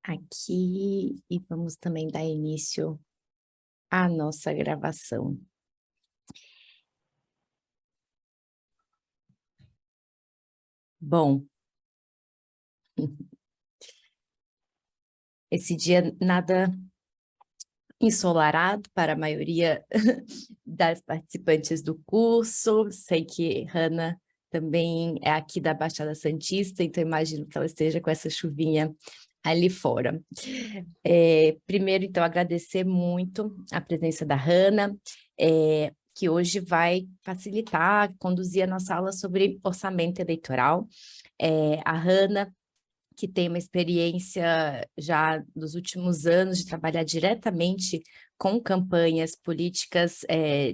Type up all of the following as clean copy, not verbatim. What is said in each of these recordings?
aqui e vamos também dar início à nossa gravação. Bom, esse dia nada ensolarado para a maioria das participantes do curso. Sei que Hannah também é aqui da Baixada Santista, então imagino que ela esteja com essa chuvinha ali fora. Primeiro, então, agradecer muito a presença da Hannah, que hoje vai facilitar, conduzir a nossa aula sobre orçamento eleitoral. A Hannah, que tem uma experiência já nos últimos anos de trabalhar diretamente com campanhas políticas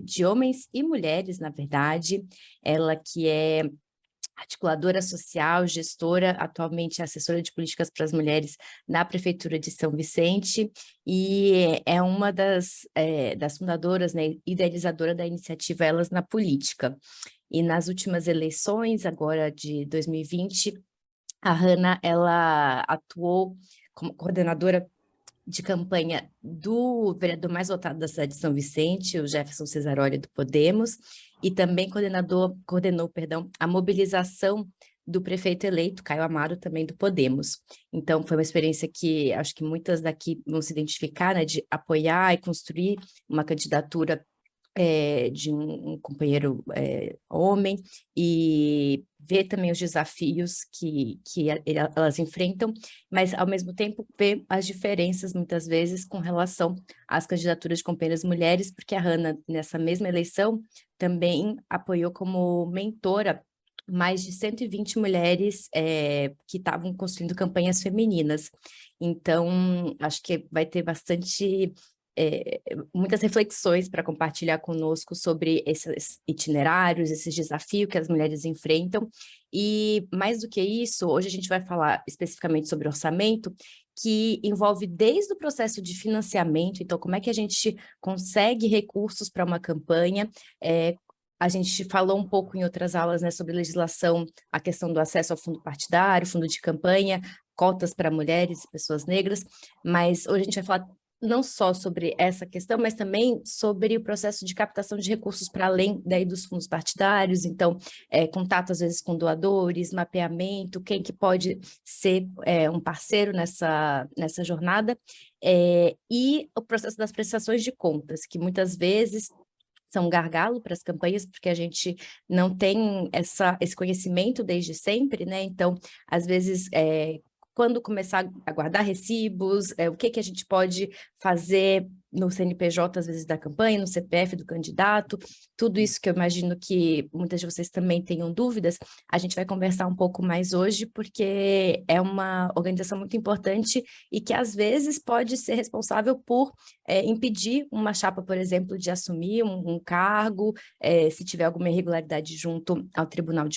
de homens e mulheres, na verdade. Ela que é articuladora social, gestora, atualmente assessora de políticas para as mulheres na Prefeitura de São Vicente, e é uma das fundadoras, né, idealizadora da iniciativa Elas na Política. E nas últimas eleições, agora de 2020, a Hannah, ela atuou como coordenadora de campanha do vereador mais votado da cidade de São Vicente, o Jefferson Cesaroli, do Podemos, e também coordenou, a mobilização do prefeito eleito, Caio Amaro, também do Podemos. Então, foi uma experiência que acho que muitas daqui vão se identificar, né, de apoiar e construir uma candidatura de um companheiro homem, e ver também os desafios que elas enfrentam, mas, ao mesmo tempo, ver as diferenças, muitas vezes, com relação às candidaturas de companheiras mulheres, porque a Hannah, nessa mesma eleição, também apoiou como mentora mais de 120 mulheres que estavam construindo campanhas femininas. Então, acho que vai ter muitas reflexões para compartilhar conosco sobre esses itinerários, esses desafios que as mulheres enfrentam. E, mais do que isso, hoje a gente vai falar especificamente sobre orçamento, que envolve desde o processo de financiamento, então como é que a gente consegue recursos para uma campanha. A gente falou um pouco em outras aulas, né, sobre legislação, a questão do acesso ao fundo partidário, fundo de campanha, cotas para mulheres e pessoas negras, mas hoje a gente vai falar não só sobre essa questão, mas também sobre o processo de captação de recursos para além daí dos fundos partidários. Então, contato às vezes com doadores, mapeamento, quem que pode ser um parceiro nessa jornada, e o processo das prestações de contas, que muitas vezes são um gargalo para as campanhas, porque a gente não tem esse conhecimento desde sempre, né? Então, às vezes, quando começar a guardar recibos, o que a gente pode fazer no CNPJ, às vezes, da campanha, no CPF do candidato, tudo isso que eu imagino que muitas de vocês também tenham dúvidas, a gente vai conversar um pouco mais hoje, porque é uma organização muito importante e que, às vezes, pode ser responsável por impedir uma chapa, por exemplo, de assumir um cargo, se tiver alguma irregularidade junto ao Tribunal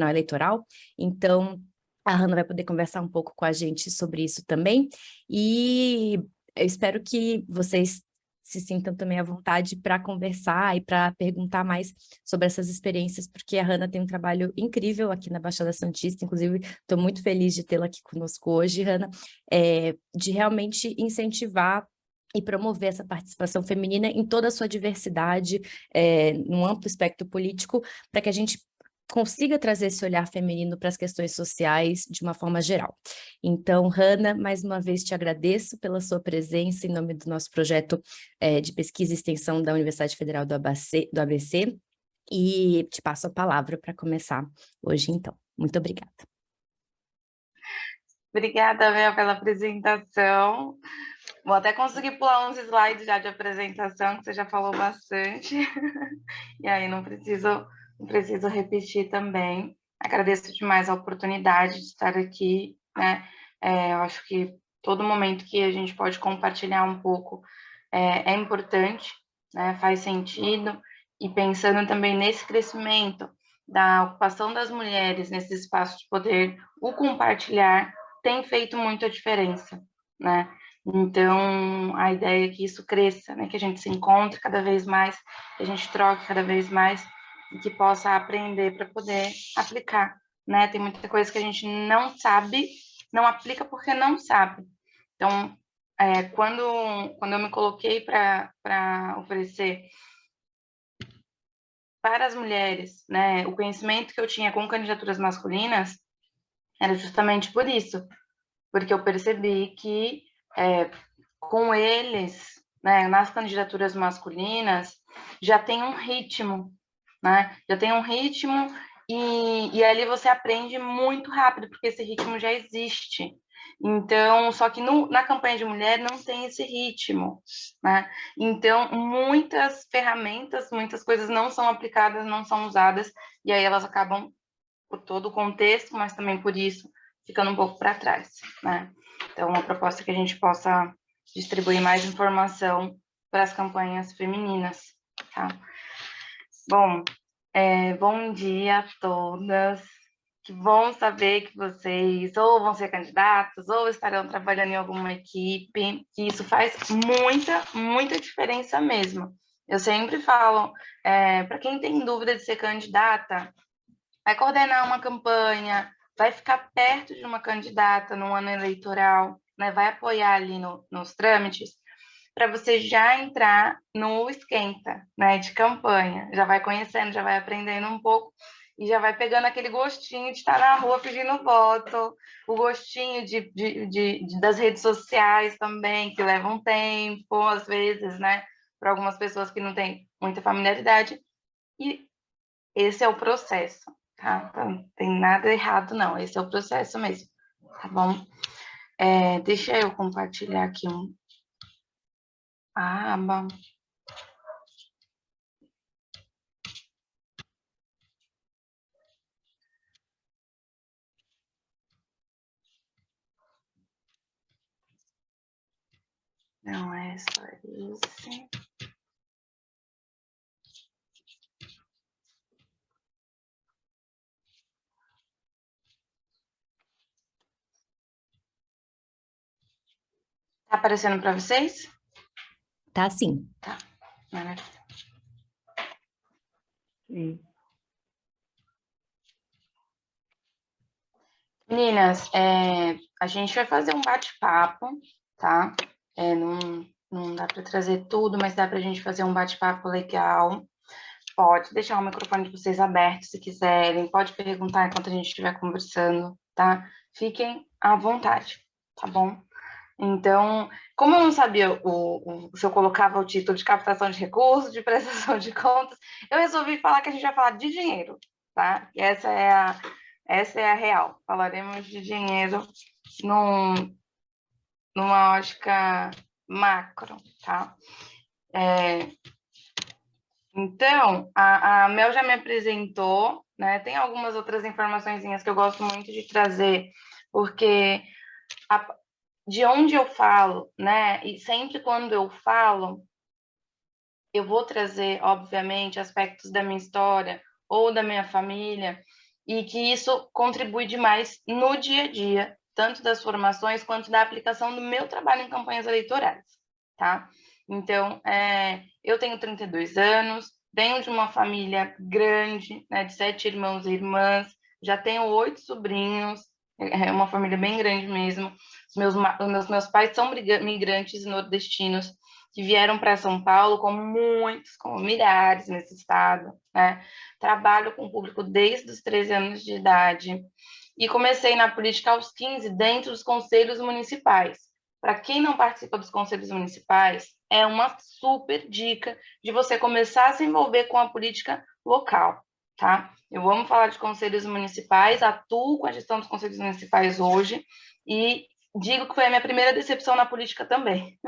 Eleitoral. Então, a Hannah vai poder conversar um pouco com a gente sobre isso também, e eu espero que vocês se sintam também à vontade para conversar e para perguntar mais sobre essas experiências, porque a Hannah tem um trabalho incrível aqui na Baixada Santista. Inclusive, estou muito feliz de tê-la aqui conosco hoje, Hannah, de realmente incentivar e promover essa participação feminina em toda a sua diversidade, num amplo espectro político, para que a gente consiga trazer esse olhar feminino para as questões sociais de uma forma geral. Então, Hannah, mais uma vez te agradeço pela sua presença em nome do nosso projeto de pesquisa e extensão da Universidade Federal do ABC, e te passo a palavra para começar hoje, então. Muito obrigada. Obrigada, Mel, pela apresentação. Vou até conseguir pular uns slides já de apresentação, que você já falou bastante. E aí não preciso repetir também. Agradeço demais a oportunidade de estar aqui, né? Eu acho que todo momento que a gente pode compartilhar um pouco é importante, né? Faz sentido. E pensando também nesse crescimento da ocupação das mulheres nesse espaço de poder, o compartilhar tem feito muita diferença, né? Então, a ideia é que isso cresça, né? Que a gente se encontre cada vez mais, que a gente troque cada vez mais e que possa aprender para poder aplicar, né? Tem muita coisa que a gente não sabe não aplica porque não sabe. Então, quando eu me coloquei para oferecer para as mulheres, né, o conhecimento que eu tinha com candidaturas masculinas, era justamente por isso, porque eu percebi que com eles, né, nas candidaturas masculinas, já tem um ritmo, né? Já tem um ritmo e ali você aprende muito rápido, porque esse ritmo já existe. Então, só que na campanha de mulher não tem esse ritmo, né? Então, muitas ferramentas, muitas coisas não são aplicadas, não são usadas, e aí elas acabam, por todo o contexto, mas também por isso, ficando um pouco para trás, né? Então, a proposta é que a gente possa distribuir mais informação para as campanhas femininas, tá? Bom, bom dia a todas. Que bom saber que vocês ou vão ser candidatos ou estarão trabalhando em alguma equipe, que isso faz muita, muita diferença mesmo. Eu sempre falo, para quem tem dúvida de ser candidata, vai coordenar uma campanha, vai ficar perto de uma candidata no ano eleitoral, né? Vai apoiar ali nos trâmites, para você já entrar no esquenta, né, de campanha. Já vai conhecendo, já vai aprendendo um pouco e já vai pegando aquele gostinho de estar na rua pedindo voto, o gostinho das redes sociais também, que levam tempo, às vezes, né, para algumas pessoas que não têm muita familiaridade. E esse é o processo, tá? Então, não tem nada errado, não. Esse é o processo mesmo, tá bom? Deixa eu compartilhar aqui a aba. Não é só esse. Tá aparecendo para vocês? Tá sim. Tá, maravilha. Meninas, a gente vai fazer um bate-papo, tá? Não dá para trazer tudo, mas dá para a gente fazer um bate-papo legal. Pode deixar o microfone de vocês aberto se quiserem, pode perguntar enquanto a gente estiver conversando, tá? Fiquem à vontade, tá bom? Então, como eu não sabia se eu colocava o título de captação de recursos, de prestação de contas, eu resolvi falar que a gente vai falar de dinheiro, tá? E essa é a real. Falaremos de dinheiro numa ótica macro, tá? Então, a Mel já me apresentou, né? Tem algumas outras informaçõezinhas que eu gosto muito de trazer, porque de onde eu falo, né? E sempre quando eu falo, eu vou trazer, obviamente, aspectos da minha história ou da minha família, e que isso contribui demais no dia a dia, tanto das formações quanto da aplicação do meu trabalho em campanhas eleitorais, tá? Então, eu tenho 32 anos, venho de uma família grande, né, de 7 irmãos e irmãs, já tenho 8 sobrinhos, é uma família bem grande mesmo. Os meus pais são migrantes nordestinos, que vieram para São Paulo, como milhares nesse estado, né? Trabalho com o público desde os 13 anos de idade e comecei na política aos 15 dentro dos conselhos municipais. Para quem não participa dos conselhos municipais, é uma super dica de você começar a se envolver com a política local, tá? Eu amo falar de conselhos municipais, atuo com a gestão dos conselhos municipais hoje e digo que foi a minha primeira decepção na política também.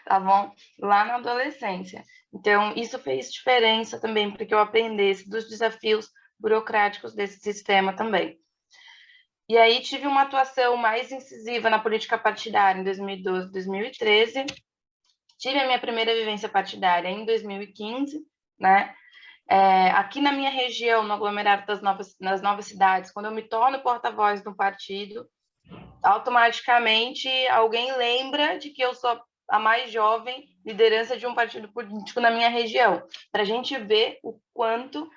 Tá bom? Lá na adolescência. Então, isso fez diferença também, porque eu aprendesse dos desafios burocráticos desse sistema também. E aí tive uma atuação mais incisiva na política partidária em 2012, 2013. Tive a minha primeira vivência partidária em 2015, né? Aqui na minha região, no aglomerado nas novas cidades, quando eu me torno porta-voz do partido, automaticamente alguém lembra de que eu sou a mais jovem liderança de um partido político na minha região, para a gente ver o quanto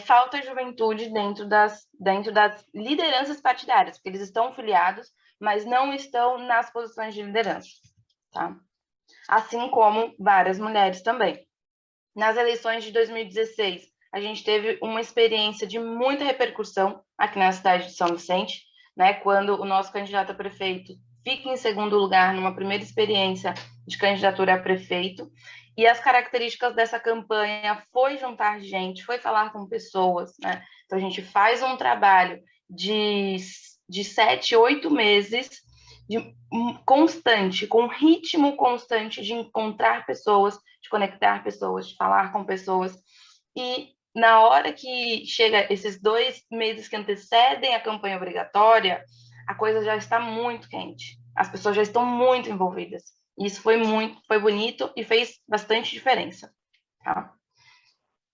falta juventude dentro das lideranças partidárias, porque eles estão filiados, mas não estão nas posições de liderança, tá? Assim como várias mulheres também. Nas eleições de 2016, a gente teve uma experiência de muita repercussão aqui na cidade de São Vicente, né? Quando o nosso candidato a prefeito fica em segundo lugar numa primeira experiência de candidatura a prefeito. E as características dessa campanha foi juntar gente, foi falar com pessoas, né? Então, a gente faz um trabalho de 7, 8 meses constante, com ritmo constante de encontrar pessoas, de conectar pessoas, de falar com pessoas. E na hora que chega esses 2 meses que antecedem a campanha obrigatória, a coisa já está muito quente. As pessoas já estão muito envolvidas. E isso foi bonito e fez bastante diferença. Tá?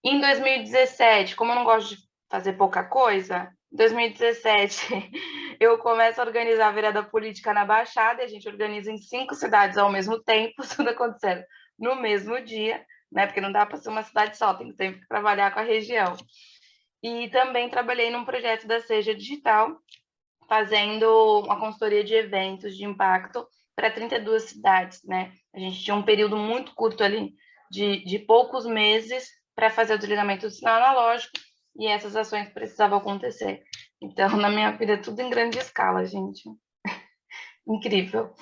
Em 2017, como eu não gosto de fazer pouca coisa, em 2017 eu começo a organizar a virada política na Baixada, e a gente organiza em 5 cidades ao mesmo tempo, tudo acontecendo no mesmo dia, né? Porque não dá para ser uma cidade só, tem sempre que trabalhar com a região. E também trabalhei num projeto da Seja Digital, fazendo uma consultoria de eventos de impacto para 32 cidades, né? A gente tinha um período muito curto ali, de poucos meses, para fazer o desligamento do sinal analógico, e essas ações precisavam acontecer. Então, na minha vida, tudo em grande escala, gente. Incrível.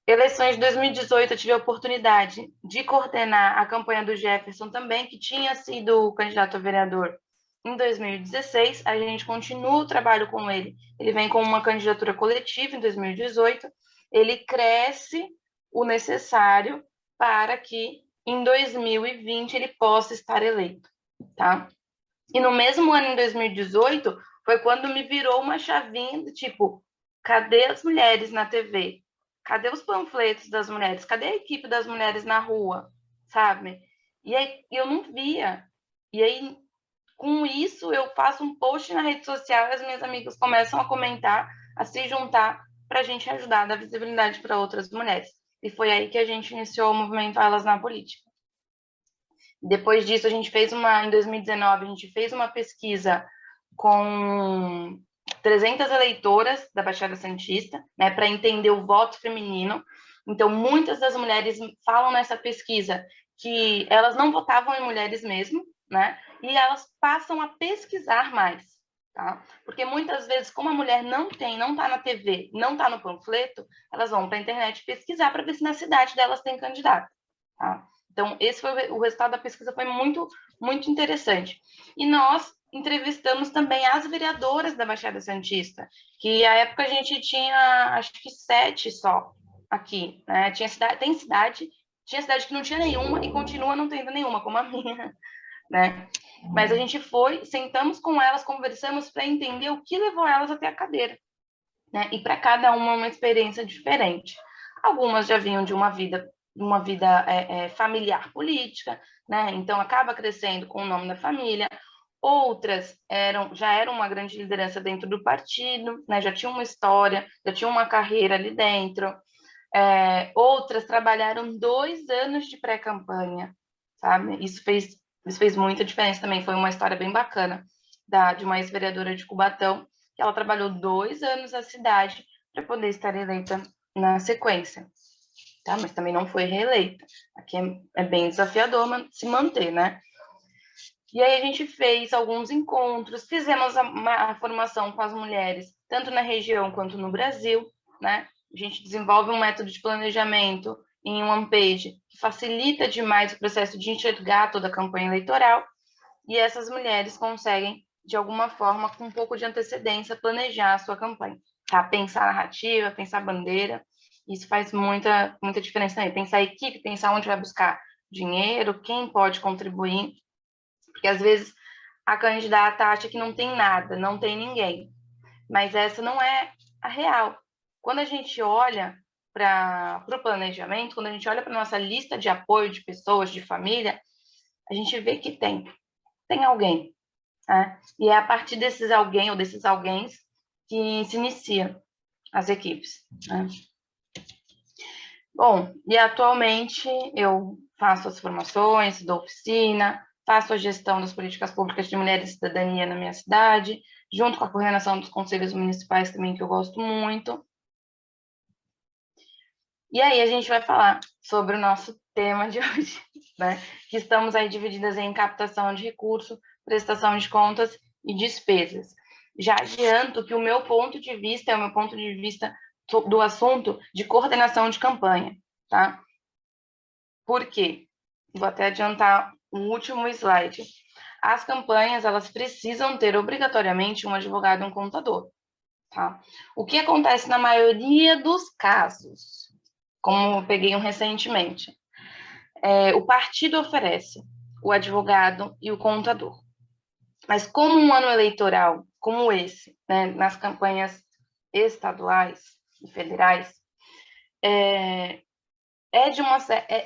Eleições de 2018, eu tive a oportunidade de coordenar a campanha do Jefferson também, que tinha sido candidato a vereador em 2016. A gente continua o trabalho com ele. Ele vem com uma candidatura coletiva em 2018. Ele cresce o necessário para que em 2020 ele possa estar eleito, tá? E no mesmo ano, em 2018, foi quando me virou uma chavinha do tipo, cadê as mulheres na TV? Cadê os panfletos das mulheres? Cadê a equipe das mulheres na rua? Sabe? E aí eu não via. E aí, com isso, eu faço um post na rede social e as minhas amigas começam a comentar, a se juntar para a gente ajudar a dar visibilidade para outras mulheres. E foi aí que a gente iniciou o movimento Elas na Política. Depois disso, em 2019, a gente fez uma pesquisa com 300 eleitoras da Baixada Santista, né, para entender o voto feminino. Então, muitas das mulheres falam nessa pesquisa que elas não votavam em mulheres mesmo, né, e elas passam a pesquisar mais, tá? Porque muitas vezes, como a mulher não está na TV, não está no panfleto, elas vão para a internet pesquisar para ver se na cidade delas tem candidato, tá? Então, esse foi o resultado da pesquisa, foi muito, muito interessante. E nós entrevistamos também as vereadoras da Baixada Santista, que à época a gente tinha, acho que 7 só aqui, né? Tinha cidade que não tinha nenhuma e continua não tendo nenhuma, como a minha, né? Mas a gente sentamos com elas, conversamos para entender o que levou elas até a cadeira, né? E para cada uma experiência diferente. Algumas já vinham de uma vida familiar política, né? Então acaba crescendo com o nome da família. Outras já eram uma grande liderança dentro do partido, né? Já tinham uma história, já tinham uma carreira ali dentro. Outras trabalharam 2 anos de pré-campanha, sabe? Isso fez muita diferença também. Foi uma história bem bacana de uma ex-vereadora de Cubatão, que ela trabalhou 2 anos na cidade para poder estar eleita na sequência. Tá? Mas também não foi reeleita. Aqui é bem desafiador se manter, né? E aí a gente fez alguns encontros, fizemos a formação com as mulheres, tanto na região quanto no Brasil, né? A gente desenvolve um método de planejamento em um one-page que facilita demais o processo de enxergar toda a campanha eleitoral, e essas mulheres conseguem, de alguma forma, com um pouco de antecedência, planejar a sua campanha, tá? Pensar a narrativa, pensar a bandeira. Isso faz muita, muita diferença também. Pensar a equipe, pensar onde vai buscar dinheiro, quem pode contribuir, porque às vezes a candidata acha que não tem nada, não tem ninguém, mas essa não é a real. Quando a gente olha para o planejamento, quando a gente olha para a nossa lista de apoio de pessoas, de família, a gente vê que tem alguém, né? E é a partir desses alguém ou desses alguéms que se inicia as equipes, né? Bom, e atualmente eu faço as formações, dou oficina, faço a gestão das políticas públicas de mulheres e cidadania na minha cidade, junto com a coordenação dos conselhos municipais também, que eu gosto muito. E aí a gente vai falar sobre o nosso tema de hoje, né? Que estamos aí divididas em captação de recurso, prestação de contas e despesas. Já adianto que o meu ponto de vista é o meu ponto de vista do assunto de coordenação de campanha, tá? Por quê? Vou até adiantar o último slide. As campanhas, elas precisam ter obrigatoriamente um advogado e um contador, tá? O que acontece na maioria dos casos, como eu peguei um recentemente, o partido oferece o advogado e o contador. Mas como um ano eleitoral como esse, né, nas campanhas estaduais e federais,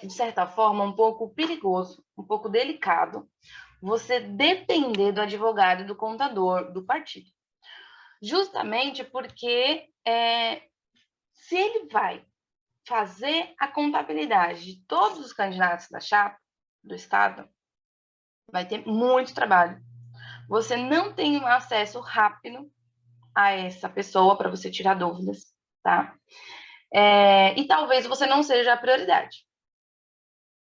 de certa forma, um pouco perigoso, um pouco delicado, você depender do advogado e do contador do partido. Justamente porque se ele vai fazer a contabilidade de todos os candidatos da chapa do Estado, vai ter muito trabalho. Você não tem um acesso rápido a essa pessoa para você tirar dúvidas, tá? E talvez você não seja a prioridade.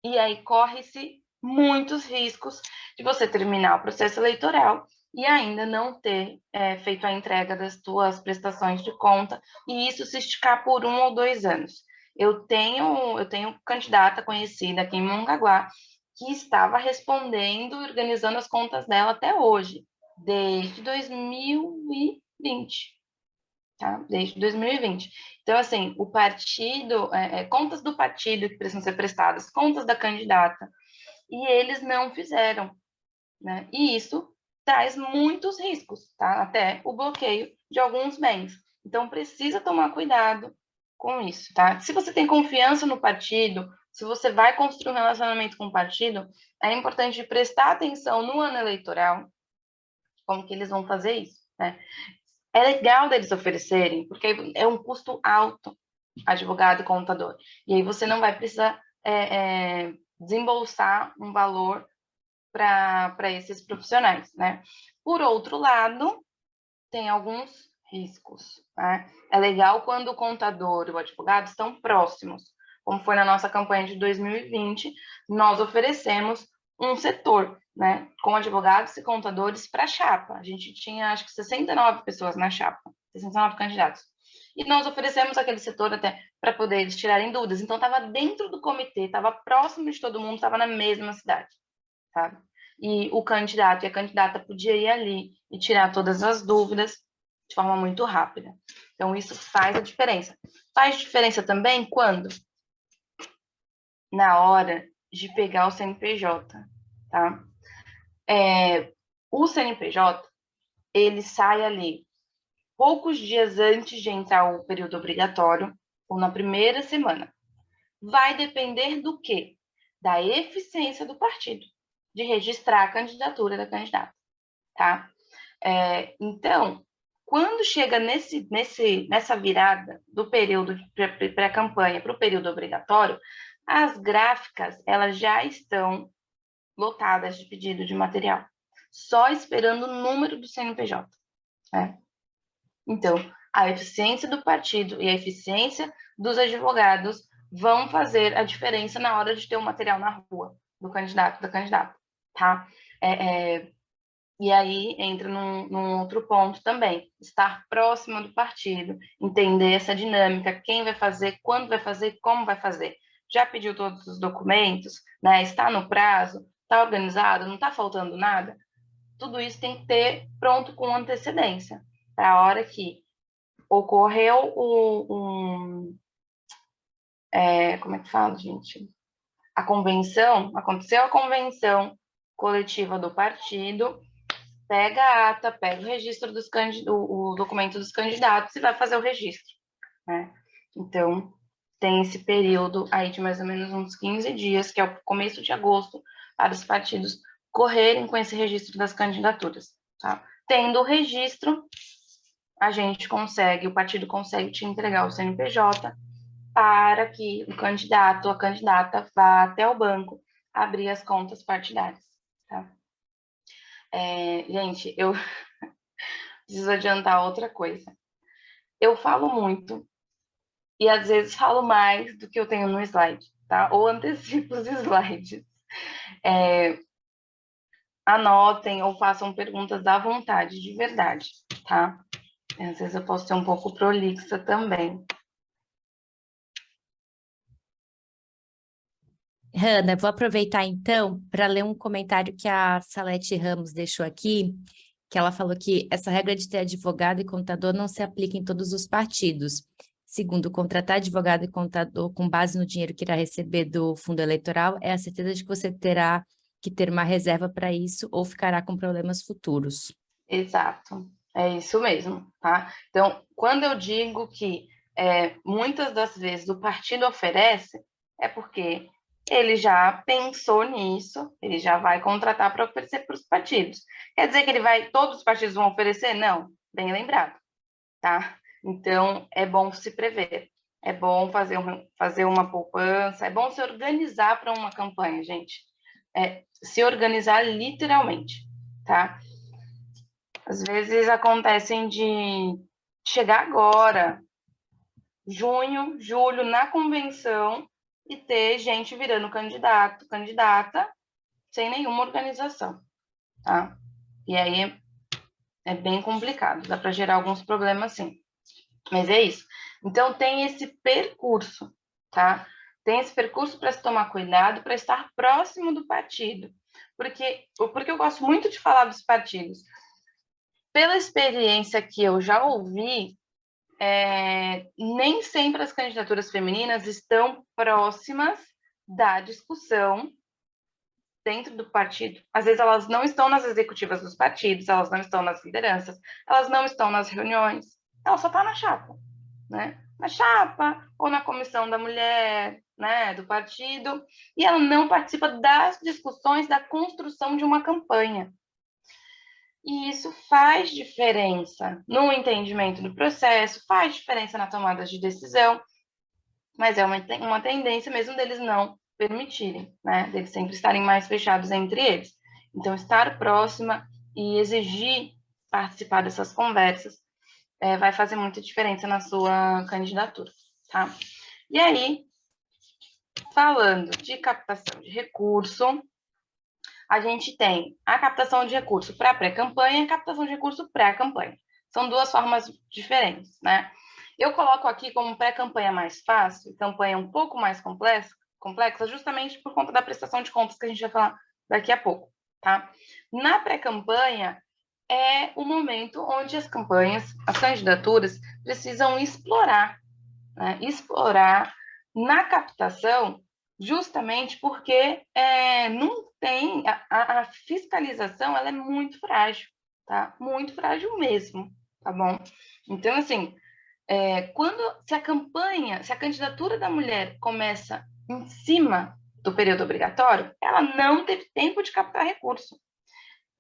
E aí corre-se muitos riscos de você terminar o processo eleitoral e ainda não ter feito a entrega das suas prestações de conta, e isso se esticar por 1 ou 2 anos. Eu tenho candidata conhecida aqui em Mongaguá que estava respondendo e organizando as contas dela até hoje, desde 2020. Tá? Desde 2020. Então, assim, o partido, contas do partido que precisam ser prestadas, contas da candidata, e eles não fizeram, né? E isso traz muitos riscos, tá? Até o bloqueio de alguns bens. Então, precisa tomar cuidado com isso, tá? Se você tem confiança no partido, se você vai construir um relacionamento com o partido, é importante prestar atenção no ano eleitoral, como que eles vão fazer isso, né? É legal deles oferecerem, porque é um custo alto, advogado e contador. E aí você não vai precisar desembolsar um valor para esses profissionais, né? Por outro lado, tem alguns riscos, né? É legal quando o contador e o advogado estão próximos, como foi na nossa campanha de 2020, nós oferecemos um setor, né, com advogados e contadores para a chapa. A gente tinha, acho que 69 pessoas na chapa, 69 candidatos. E nós oferecemos aquele setor até para poder eles tirarem dúvidas. Então, estava dentro do comitê, estava próximo de todo mundo, estava na mesma cidade, sabe? E o candidato e a candidata podia ir ali e tirar todas as dúvidas de forma muito rápida. Então, isso faz a diferença. Faz diferença também quando? Na hora de pegar o CNPJ, tá? O CNPJ, ele sai ali poucos dias antes de entrar o período obrigatório, ou na primeira semana. Vai depender do quê? Da eficiência do partido, de registrar a candidatura da candidata, tá? Então, quando chega nessa virada do período de pré-campanha para o período obrigatório, as gráficas elas já estão lotadas de pedido de material, só esperando o número do CNPJ, né? Então, a eficiência do partido e a eficiência dos advogados vão fazer a diferença na hora de ter o material na rua do candidato, da candidata, tá? E aí entra num outro ponto também, estar próximo do partido, entender essa dinâmica, quem vai fazer, quando vai fazer, como vai fazer. Já pediu todos os documentos, né? Está no prazo, está organizado, não está faltando nada? Tudo isso tem que ter pronto com antecedência, para a hora que ocorreu como é que fala, gente? Aconteceu a convenção coletiva do partido, pega a ata, pega o registro o documento dos candidatos e vai fazer o registro, né? Então, tem esse período aí de mais ou menos uns 15 dias, que é o começo de agosto, para os partidos correrem com esse registro das candidaturas, tá? Tendo o registro, o partido consegue te entregar o CNPJ para que o candidato ou a candidata vá até o banco abrir as contas partidárias, tá? Gente, eu preciso adiantar outra coisa. Eu falo muito e às vezes falo mais do que eu tenho no slide, tá? Ou antecipo os slides. Anotem ou façam perguntas à vontade, de verdade, tá? Às vezes eu posso ser um pouco prolixa também. Hanna, vou aproveitar então para ler um comentário que a Salete Ramos deixou aqui, que ela falou que essa regra de ter advogado e contador não se aplica em todos os partidos. Segundo, contratar advogado e contador com base no dinheiro que irá receber do fundo eleitoral é a certeza de que você terá que ter uma reserva para isso ou ficará com problemas futuros. Exato, é isso mesmo, tá? Então, quando eu digo que muitas das vezes o partido oferece, é porque ele já pensou nisso, ele já vai contratar para oferecer para os partidos. Quer dizer que todos os partidos vão oferecer? Não, bem lembrado, tá? Então, é bom se prever, é bom fazer uma poupança, é bom se organizar para uma campanha, gente. Se organizar literalmente, tá? Às vezes acontecem de chegar agora, junho, julho, na convenção, e ter gente virando candidato, candidata, sem nenhuma organização, tá? E aí é bem complicado, dá para gerar alguns problemas sim. Mas é isso. Então tem esse percurso, tá? Tem esse percurso para se tomar cuidado, para estar próximo do partido. Porque eu gosto muito de falar dos partidos. Pela experiência que eu já ouvi, nem sempre as candidaturas femininas estão próximas da discussão dentro do partido. Às vezes elas não estão nas executivas dos partidos, elas não estão nas lideranças, elas não estão nas reuniões, ela só está na chapa, né? Na chapa ou na comissão da mulher, né, do partido, e ela não participa das discussões da construção de uma campanha. E isso faz diferença no entendimento do processo, faz diferença na tomada de decisão, mas é uma tendência mesmo deles não permitirem, né? Deles sempre estarem mais fechados entre eles. Então, estar próxima e exigir participar dessas conversas vai fazer muita diferença na sua candidatura, tá? E aí, falando de captação de recurso, a gente tem a captação de recurso para pré-campanha e a captação de recurso pré-campanha. São duas formas diferentes, né? Eu coloco aqui como pré-campanha mais fácil, campanha um pouco mais complexa, justamente por conta da prestação de contas que a gente vai falar daqui a pouco, tá? Na pré-campanha é o momento onde as candidaturas precisam explorar, né? Explorar na captação, justamente porque não tem a fiscalização, ela é muito frágil, tá? Muito frágil mesmo, tá bom? Então, assim, se a candidatura da mulher começa em cima do período obrigatório, ela não teve tempo de captar recurso.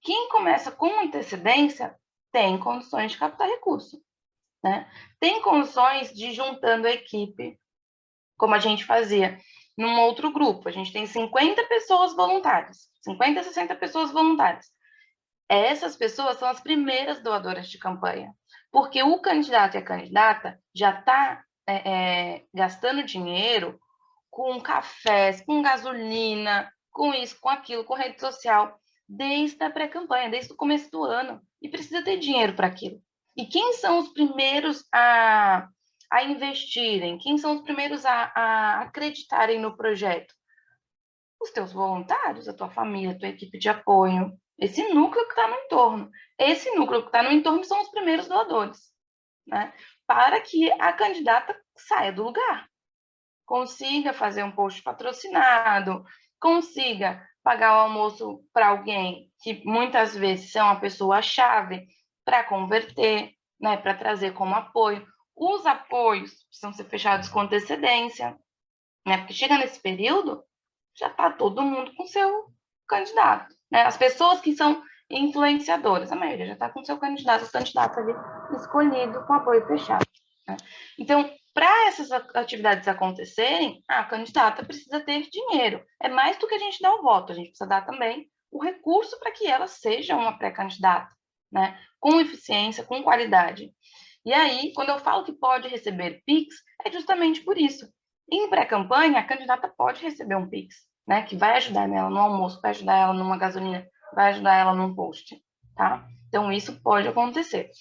Quem começa com antecedência tem condições de captar recurso, né? Tem condições de ir juntando a equipe, como a gente fazia num outro grupo. A gente tem 50 pessoas voluntárias, 50, 60 pessoas voluntárias. Essas pessoas são as primeiras doadoras de campanha, porque o candidato e a candidata já está gastando dinheiro com cafés, com gasolina, com isso, com aquilo, com rede social, desde a pré-campanha, desde o começo do ano, e precisa ter dinheiro para aquilo. E quem são os primeiros a investirem? Quem são os primeiros a acreditarem no projeto? Os teus voluntários, a tua família, a tua equipe de apoio, esse núcleo que está no entorno. Esse núcleo que está no entorno são os primeiros doadores, né? Para que a candidata saia do lugar, consiga fazer um post patrocinado, consiga pagar o almoço para alguém que muitas vezes é uma pessoa-chave para converter, né, para trazer como apoio. Os apoios precisam ser fechados com antecedência, né, porque chega nesse período, já está todo mundo com seu candidato, né? As pessoas que são influenciadoras, a maioria já está com seu candidato, o candidato ali escolhido com apoio fechado, né? Então, para essas atividades acontecerem, a candidata precisa ter dinheiro. É mais do que a gente dá o voto, a gente precisa dar também o recurso para que ela seja uma pré-candidata, né? Com eficiência, com qualidade. E aí, quando eu falo que pode receber Pix, é justamente por isso. Em pré-campanha, a candidata pode receber um Pix, né? Que vai ajudar ela no almoço, vai ajudar ela numa gasolina, vai ajudar ela num post, tá? Então, isso pode acontecer.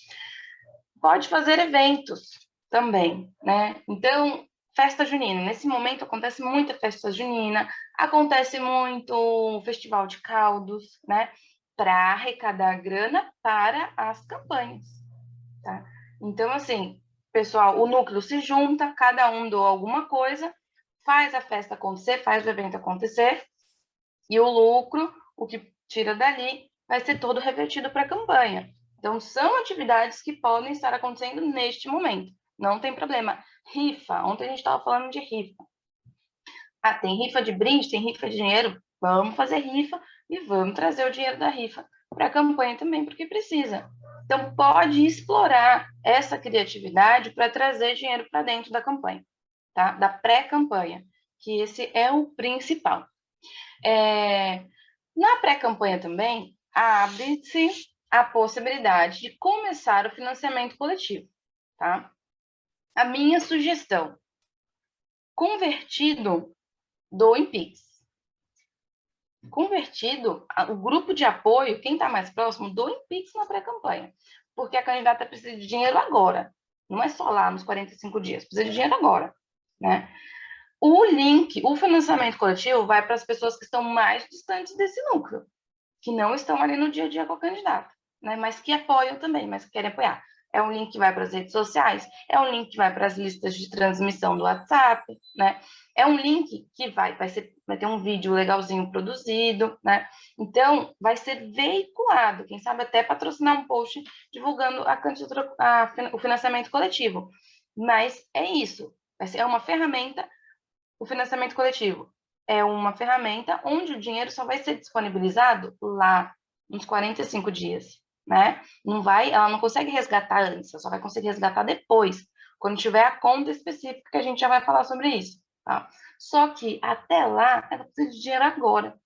Pode fazer eventos também, né? Então, festa junina. Nesse momento acontece muita festa junina, acontece muito festival de caldos, né? Para arrecadar grana para as campanhas, tá? Então, assim, pessoal, o núcleo se junta, cada um doa alguma coisa, faz a festa acontecer, faz o evento acontecer, e o lucro, o que tira dali, vai ser todo revertido para a campanha. Então, são atividades que podem estar acontecendo neste momento. Não tem problema. Rifa. Ontem a gente estava falando de rifa. Ah, tem rifa de brinde, tem rifa de dinheiro. Vamos fazer rifa e vamos trazer o dinheiro da rifa para a campanha também, porque precisa. Então, pode explorar essa criatividade para trazer dinheiro para dentro da campanha, tá? Da pré-campanha, que esse é o principal. Na pré-campanha também, abre-se a possibilidade de começar o financiamento coletivo, tá? A minha sugestão, convertido do Pix. Convertido, o grupo de apoio, quem está mais próximo, do Pix na pré-campanha. Porque a candidata precisa de dinheiro agora. Não é só lá nos 45 dias, precisa de dinheiro agora, né? O link, o financiamento coletivo vai para as pessoas que estão mais distantes desse núcleo, que não estão ali no dia a dia com a candidata, né? Mas que apoiam também, mas que querem apoiar. É um link que vai para as redes sociais, é um link que vai para as listas de transmissão do WhatsApp, né? É um link que vai ter um vídeo legalzinho produzido, né? Então, vai ser veiculado, quem sabe até patrocinar um post divulgando o financiamento coletivo. Mas é isso, é uma ferramenta, o financiamento coletivo é uma ferramenta onde o dinheiro só vai ser disponibilizado lá nos 45 dias, né? Ela não consegue resgatar antes, ela só vai conseguir resgatar depois, quando tiver a conta específica, que a gente já vai falar sobre isso, tá? Só que até lá, ela precisa de dinheiro agora,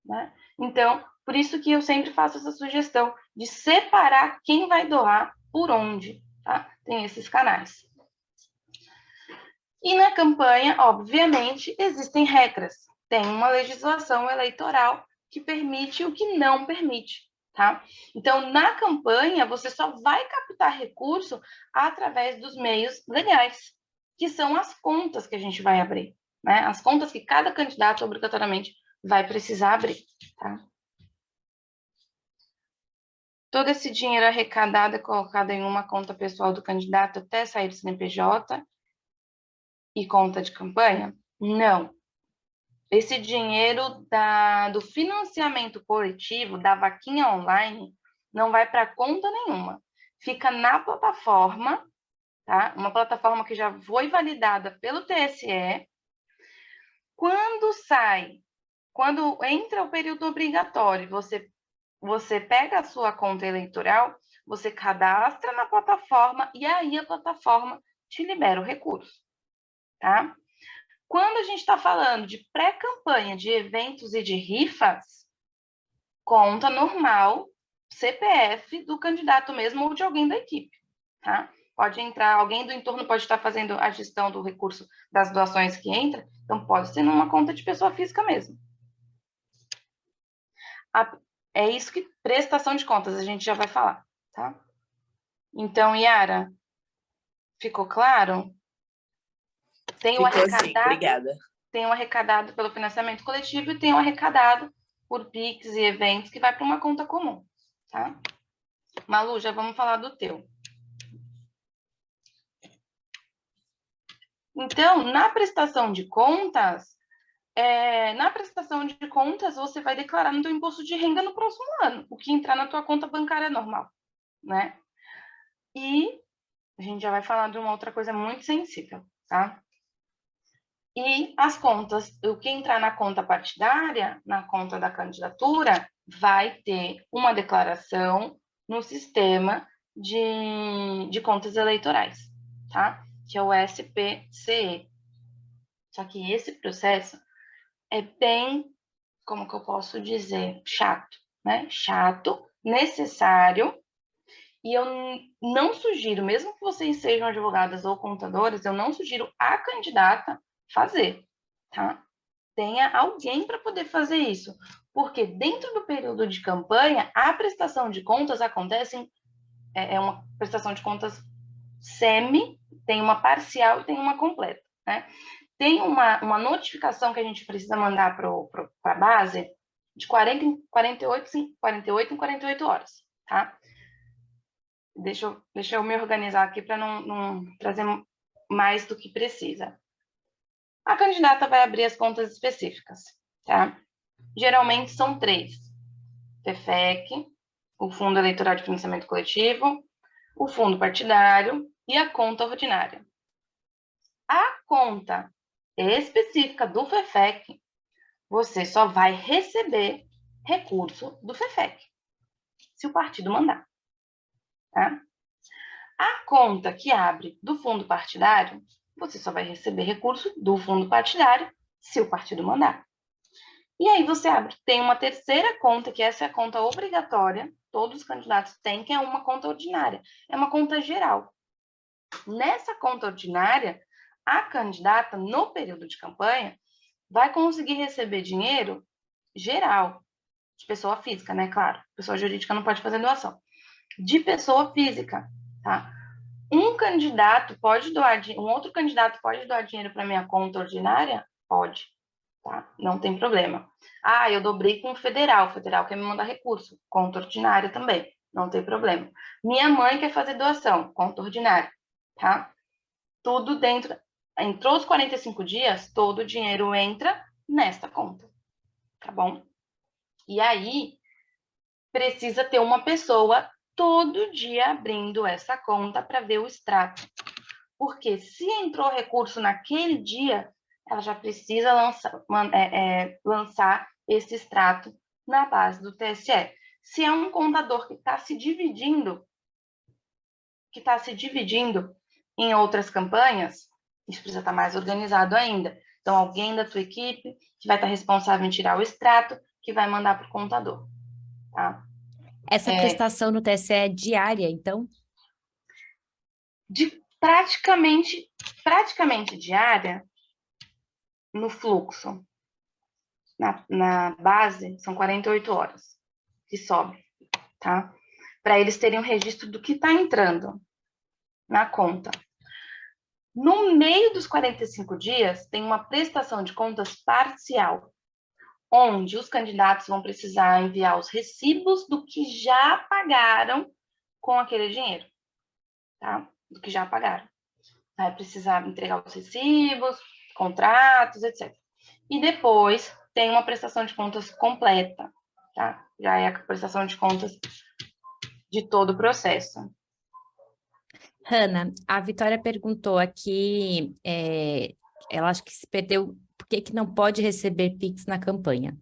né? Então, por isso que eu sempre faço essa sugestão de separar quem vai doar por onde, tá? Tem esses canais. E na campanha, obviamente, existem regras. Tem uma legislação eleitoral que permite o que não permite, tá? Então, na campanha, você só vai captar recurso através dos meios legais, que são as contas que a gente vai abrir, né? As contas que cada candidato obrigatoriamente vai precisar abrir, tá? Todo esse dinheiro arrecadado é colocado em uma conta pessoal do candidato até sair do CNPJ e conta de campanha? Não. Esse dinheiro do financiamento coletivo, da vaquinha online, não vai para conta nenhuma. Fica na plataforma, tá? Uma plataforma que já foi validada pelo TSE. Quando entra o período obrigatório, você pega a sua conta eleitoral, você cadastra na plataforma e aí a plataforma te libera o recurso, tá? Quando a gente está falando de pré-campanha, de eventos e de rifas, conta normal, CPF do candidato mesmo ou de alguém da equipe, tá? Pode entrar, alguém do entorno pode estar fazendo a gestão do recurso das doações que entra, então pode ser numa conta de pessoa física mesmo. É isso que prestação de contas a gente já vai falar, tá? Então, Yara, ficou claro? Tem o arrecadado, sim, obrigada. Tem o arrecadado pelo financiamento coletivo e tem o arrecadado por Pix e eventos que vai para uma conta comum, tá? Malu, já vamos falar do teu. Então, na prestação de contas, você vai declarar no teu imposto de renda no próximo ano, o que entrar na tua conta bancária normal, né? E a gente já vai falar de uma outra coisa muito sensível, tá? E as contas, o que entrar na conta partidária, na conta da candidatura, vai ter uma declaração no sistema de contas eleitorais, tá? Que é o SPCE. Só que esse processo é bem como que eu posso dizer? Chato, né? Chato, necessário. E eu não sugiro, mesmo que vocês sejam advogadas ou contadoras, eu não sugiro a candidata fazer, tá? Tenha alguém para poder fazer isso. Porque dentro do período de campanha, a prestação de contas acontece, é uma prestação de contas semi, tem uma parcial e tem uma completa, né? Tem uma notificação que a gente precisa mandar para a base de 48 em 48 horas, tá? Deixa eu me organizar aqui para não trazer mais do que precisa. A candidata vai abrir as contas específicas, tá? Geralmente são 3. FEFEC, o Fundo Eleitoral de Financiamento Coletivo, o Fundo Partidário e a conta ordinária. A conta específica do FEFEC, você só vai receber recurso do FEFEC, se o partido mandar. Tá? A conta que abre do fundo partidário, você só vai receber recurso do fundo partidário, se o partido mandar. E aí você abre, tem uma terceira conta, que essa é a conta obrigatória, todos os candidatos têm, que é uma conta ordinária, é uma conta geral. Nessa conta ordinária, a candidata, no período de campanha, vai conseguir receber dinheiro geral, de pessoa física, né? Claro, pessoa jurídica não pode fazer doação. De pessoa física, tá? Um outro candidato pode doar dinheiro para minha conta ordinária? Pode, tá? Não tem problema. Ah, eu dobrei com o federal quer me mandar recurso, conta ordinária também, não tem problema. Minha mãe quer fazer doação, conta ordinária, tá? Tudo dentro, entrou os 45 dias, todo o dinheiro entra nesta conta, tá bom? E aí, precisa ter uma pessoa todo dia abrindo essa conta para ver o extrato. Porque se entrou recurso naquele dia, ela já precisa lançar esse extrato na base do TSE. Se é um contador que está se dividindo em outras campanhas, isso precisa estar mais organizado ainda. Então, alguém da tua equipe que vai estar responsável em tirar o extrato, que vai mandar para o contador. Tá? Essa prestação no TSE é diária, então? Praticamente diária no fluxo. Na base, são 48 horas que sobe, tá? Para eles terem o registro do que está entrando na conta. No meio dos 45 dias, tem uma prestação de contas parcial, onde os candidatos vão precisar enviar os recibos do que já pagaram com aquele dinheiro, tá? Do que já pagaram. Vai precisar entregar os recibos, contratos, etc. E depois tem uma prestação de contas completa, tá? Já é a prestação de contas de todo o processo. Hanna, a Vitória perguntou aqui, ela acha que se perdeu, por que não pode receber Pix na campanha?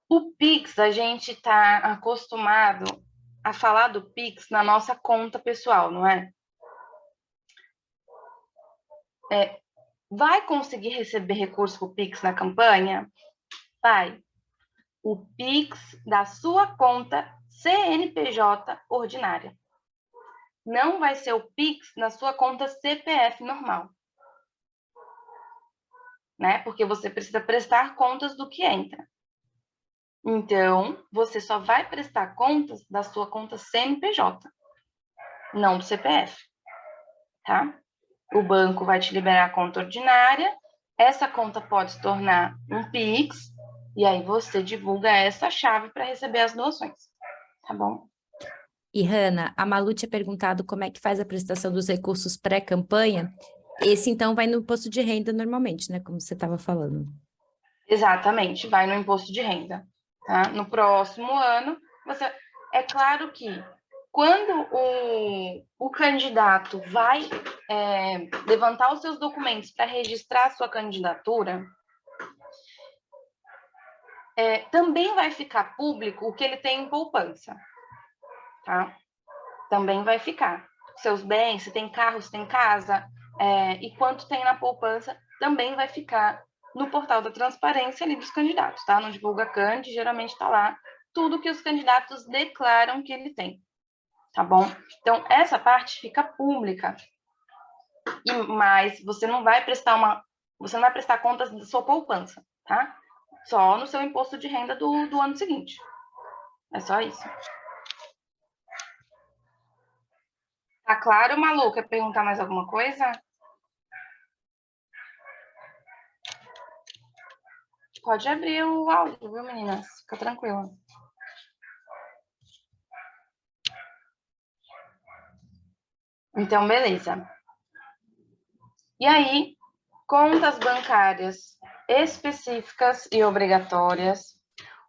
O Pix, a gente está acostumado a falar do Pix na nossa conta pessoal, não é? Vai conseguir receber recurso por Pix na campanha? Vai. O Pix da sua conta CNPJ ordinária. Não vai ser o Pix na sua conta CPF normal. Né? Porque você precisa prestar contas do que entra. Então, você só vai prestar contas da sua conta CNPJ, não do CPF. Tá? O banco vai te liberar a conta ordinária, essa conta pode se tornar um Pix, e aí você divulga essa chave para receber as doações, tá bom? E, Hanna, a Malu tinha perguntado como é que faz a prestação dos recursos pré-campanha. Esse, então, vai no imposto de renda normalmente, né? Como você estava falando. Exatamente, vai no imposto de renda. Tá? No próximo ano, é claro que quando o candidato vai levantar os seus documentos para registrar a sua candidatura, também vai ficar público o que ele tem em poupança. Tá? Também vai ficar. Seus bens, se tem carro, se tem casa, e quanto tem na poupança, também vai ficar no portal da transparência ali dos candidatos, tá? No Divulga Cand, geralmente está lá tudo que os candidatos declaram que ele tem, tá bom? Então, essa parte fica pública. Mas você não vai prestar contas da sua poupança, tá? Só no seu imposto de renda do ano seguinte. É só isso. Tá claro, Malu? Quer perguntar mais alguma coisa? Pode abrir o áudio, viu, meninas? Fica tranquila. Então, beleza. E aí, contas bancárias específicas e obrigatórias.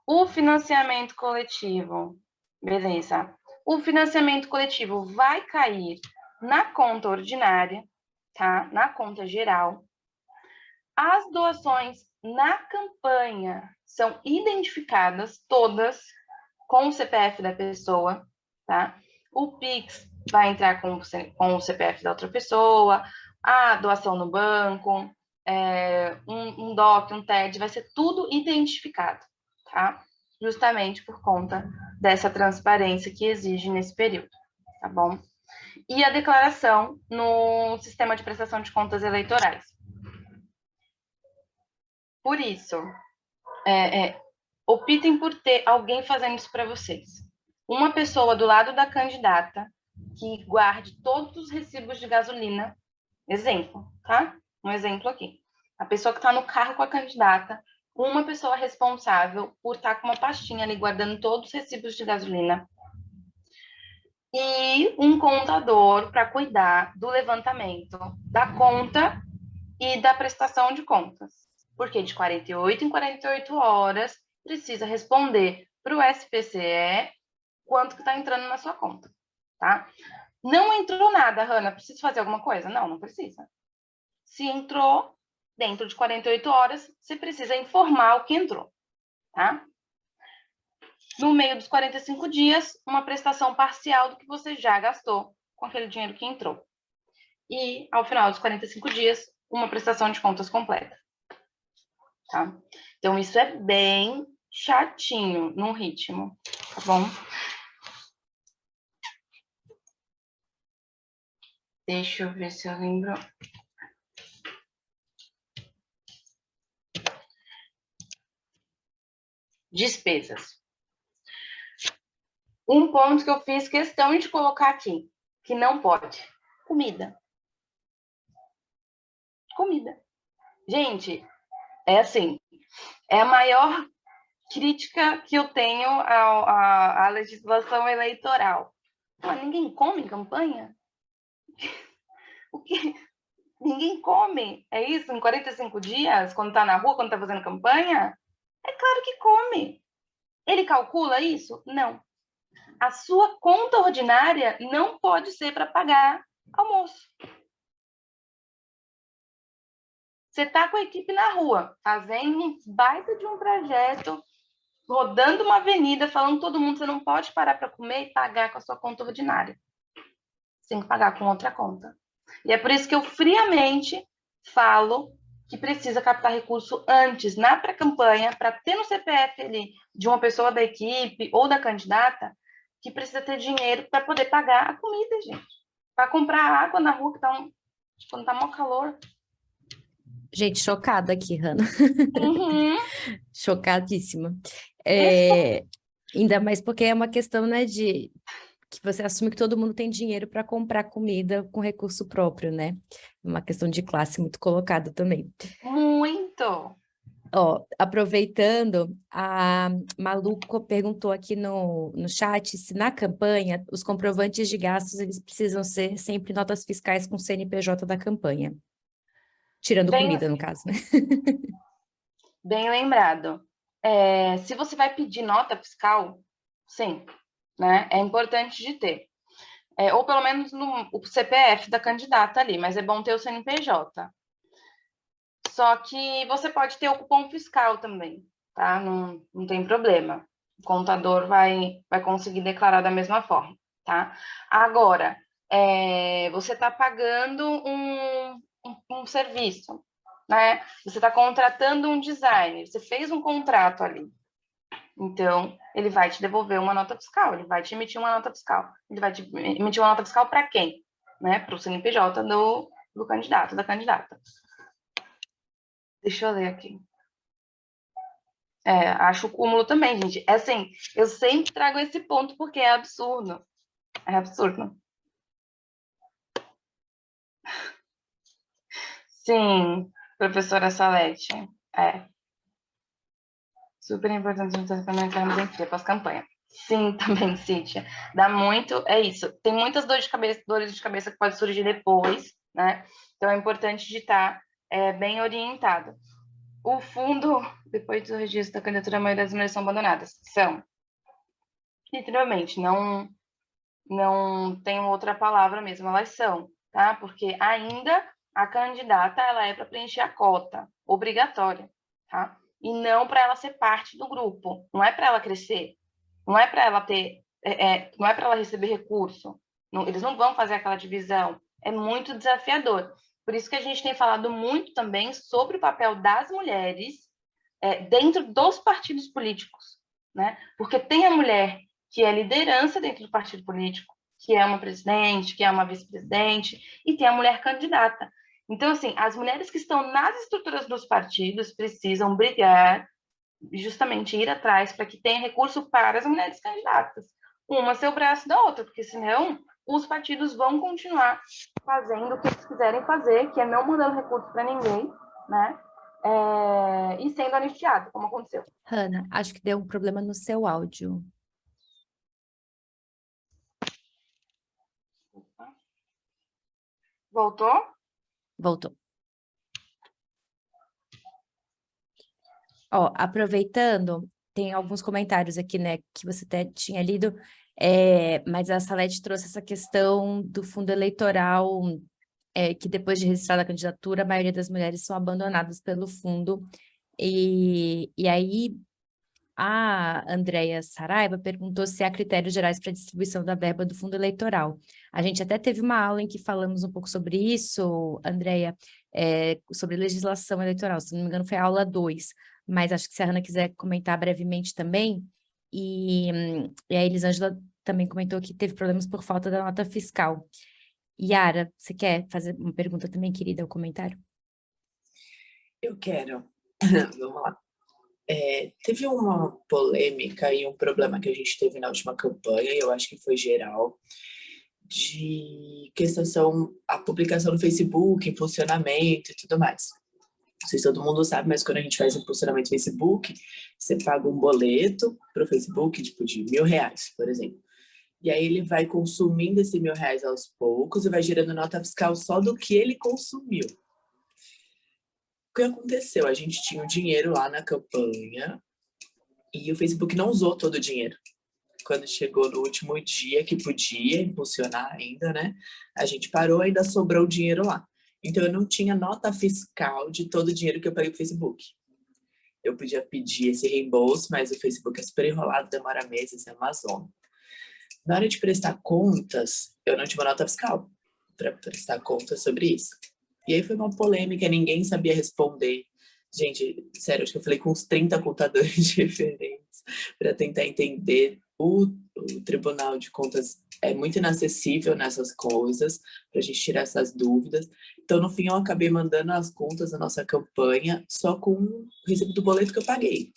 O financiamento coletivo, beleza. O financiamento coletivo vai cair na conta ordinária, tá? Na conta geral. As doações na campanha são identificadas todas com o CPF da pessoa, tá? O Pix vai entrar com o CPF da outra pessoa, a doação no banco, um DOC, um TED, vai ser tudo identificado, tá? Justamente por conta dessa transparência que exige nesse período, tá bom? E a declaração no sistema de prestação de contas eleitorais. Por isso, optem por ter alguém fazendo isso para vocês. Uma pessoa do lado da candidata que guarde todos os recibos de gasolina. Exemplo, tá? Um exemplo aqui. A pessoa que está no carro com a candidata, uma pessoa responsável por estar com uma pastinha ali guardando todos os recibos de gasolina. E um contador para cuidar do levantamento da conta e da prestação de contas. Porque de 48 em 48 horas precisa responder para o SPCE quanto que está entrando na sua conta, tá? Não entrou nada, Hanna, preciso fazer alguma coisa? Não, não precisa. Se entrou, dentro de 48 horas, você precisa informar o que entrou, tá? No meio dos 45 dias, uma prestação parcial do que você já gastou com aquele dinheiro que entrou. E, ao final dos 45 dias, uma prestação de contas completa, tá? Então, isso é bem chatinho no ritmo, tá bom? Deixa eu ver se eu lembro. Despesas. Um ponto que eu fiz questão de colocar aqui, que não pode. Comida. Comida. Gente, é assim, é a maior crítica que eu tenho à legislação eleitoral. Pô, ninguém come em campanha? O que? Ninguém come. É isso? Em 45 dias, quando tá na rua, quando tá fazendo campanha? É claro que come. Ele calcula isso? Não. A sua conta ordinária não pode ser para pagar almoço. Você está com a equipe na rua, fazendo um baita de um projeto, rodando uma avenida, falando todo mundo, você não pode parar para comer e pagar com a sua conta ordinária. Você tem que pagar com outra conta. E é por isso que eu friamente falo que precisa captar recurso antes, na pré-campanha, para ter no CPF ali de uma pessoa da equipe ou da candidata, que precisa ter dinheiro para poder pagar a comida, gente. Para comprar água na rua, que quando tá mó calor. Gente, chocada aqui, Hanna. Uhum. Chocadíssima. Isso. Ainda mais porque é uma questão, né, de que você assume que todo mundo tem dinheiro para comprar comida com recurso próprio, né? Uma questão de classe muito colocada também. Muito. Ó, aproveitando, a Maluco perguntou aqui no chat se na campanha os comprovantes de gastos eles precisam ser sempre notas fiscais com CNPJ da campanha. Tirando Bem, comida, no caso, né? bem lembrado. Se você vai pedir nota fiscal, sim, né? É importante de ter. Ou pelo menos o CPF da candidata ali, mas é bom ter o CNPJ. Só que você pode ter o cupom fiscal também, tá? Não tem problema. O contador vai conseguir declarar da mesma forma, tá? Agora, você está pagando um serviço, né? Você está contratando um designer, você fez um contrato ali. Então, ele vai te devolver uma nota fiscal, ele vai te emitir uma nota fiscal. Ele vai te emitir uma nota fiscal para quem? Né? Para o CNPJ do candidato, da candidata. Deixa eu ler aqui. Acho o cúmulo também, gente. É assim, eu sempre trago esse ponto porque é absurdo. É absurdo. Sim, professora Salete. Super importante entrarmos em fria pós-campanha. Sim, também, Cíntia. Dá muito, é isso. Tem muitas dores de cabeça que podem surgir depois, né? Então é importante de estar bem orientado. O fundo, depois do registro da candidatura, a maioria das mulheres são abandonadas. São. Literalmente, não tem outra palavra mesmo, elas são, tá? Porque ainda a candidata, ela é para preencher a cota obrigatória, tá? E não para ela ser parte do grupo, não é para ela crescer, não é para ela ter, não é para ela receber recurso, eles não vão fazer aquela divisão, é muito desafiador. Por isso que a gente tem falado muito também sobre o papel das mulheres dentro dos partidos políticos, né? Porque tem a mulher que é liderança dentro do partido político, que é uma presidente, que é uma vice-presidente, e tem a mulher candidata. Então, assim, as mulheres que estão nas estruturas dos partidos precisam brigar, justamente ir atrás para que tenha recurso para as mulheres candidatas. Uma ser o braço da outra, porque senão os partidos vão continuar fazendo o que eles quiserem fazer, que é não mandando recurso para ninguém, né? E sendo anistiado, como aconteceu. Hanna, acho que deu um problema no seu áudio. Voltou? Voltou. Ó, aproveitando, tem alguns comentários aqui, né, que você até tinha lido, mas a Salete trouxe essa questão do fundo eleitoral, que depois de registrada a candidatura, a maioria das mulheres são abandonadas pelo fundo. E aí, a Andréia Saraiva perguntou se há critérios gerais para a distribuição da verba do fundo eleitoral. A gente até teve uma aula em que falamos um pouco sobre isso, Andréia, sobre legislação eleitoral, se não me engano foi a aula 2, mas acho que se a Hanna quiser comentar brevemente também, e a Elisângela também comentou que teve problemas por falta da nota fiscal. Yara, você quer fazer uma pergunta também, querida, o comentário? Eu quero. Vamos lá. Teve uma polêmica e um problema que a gente teve na última campanha, e eu acho que foi geral, de questão, a publicação no Facebook, impulsionamento e tudo mais. Não sei se todo mundo sabe, mas quando a gente faz impulsionamento no Facebook, você paga um boleto para o Facebook, tipo, de R$1.000, por exemplo. E aí ele vai consumindo esse R$1.000 aos poucos e vai gerando nota fiscal só do que ele consumiu. O que aconteceu? A gente tinha o dinheiro lá na campanha e o Facebook não usou todo o dinheiro. Quando chegou no último dia que podia impulsionar ainda, né? A gente parou, ainda sobrou o dinheiro lá. Então eu não tinha nota fiscal de todo o dinheiro que eu paguei pro Facebook. Eu podia pedir esse reembolso, mas o Facebook é super enrolado, demora meses, é uma zona. Na hora de prestar contas, eu não tinha uma nota fiscal para prestar contas sobre isso. E aí foi uma polêmica, ninguém sabia responder. Gente, sério, acho que eu falei com uns 30 contadores diferentes para tentar entender. O Tribunal de Contas é muito inacessível nessas coisas, para a gente tirar essas dúvidas. Então, no fim, eu acabei mandando as contas da nossa campanha só com o recibo do boleto que eu paguei.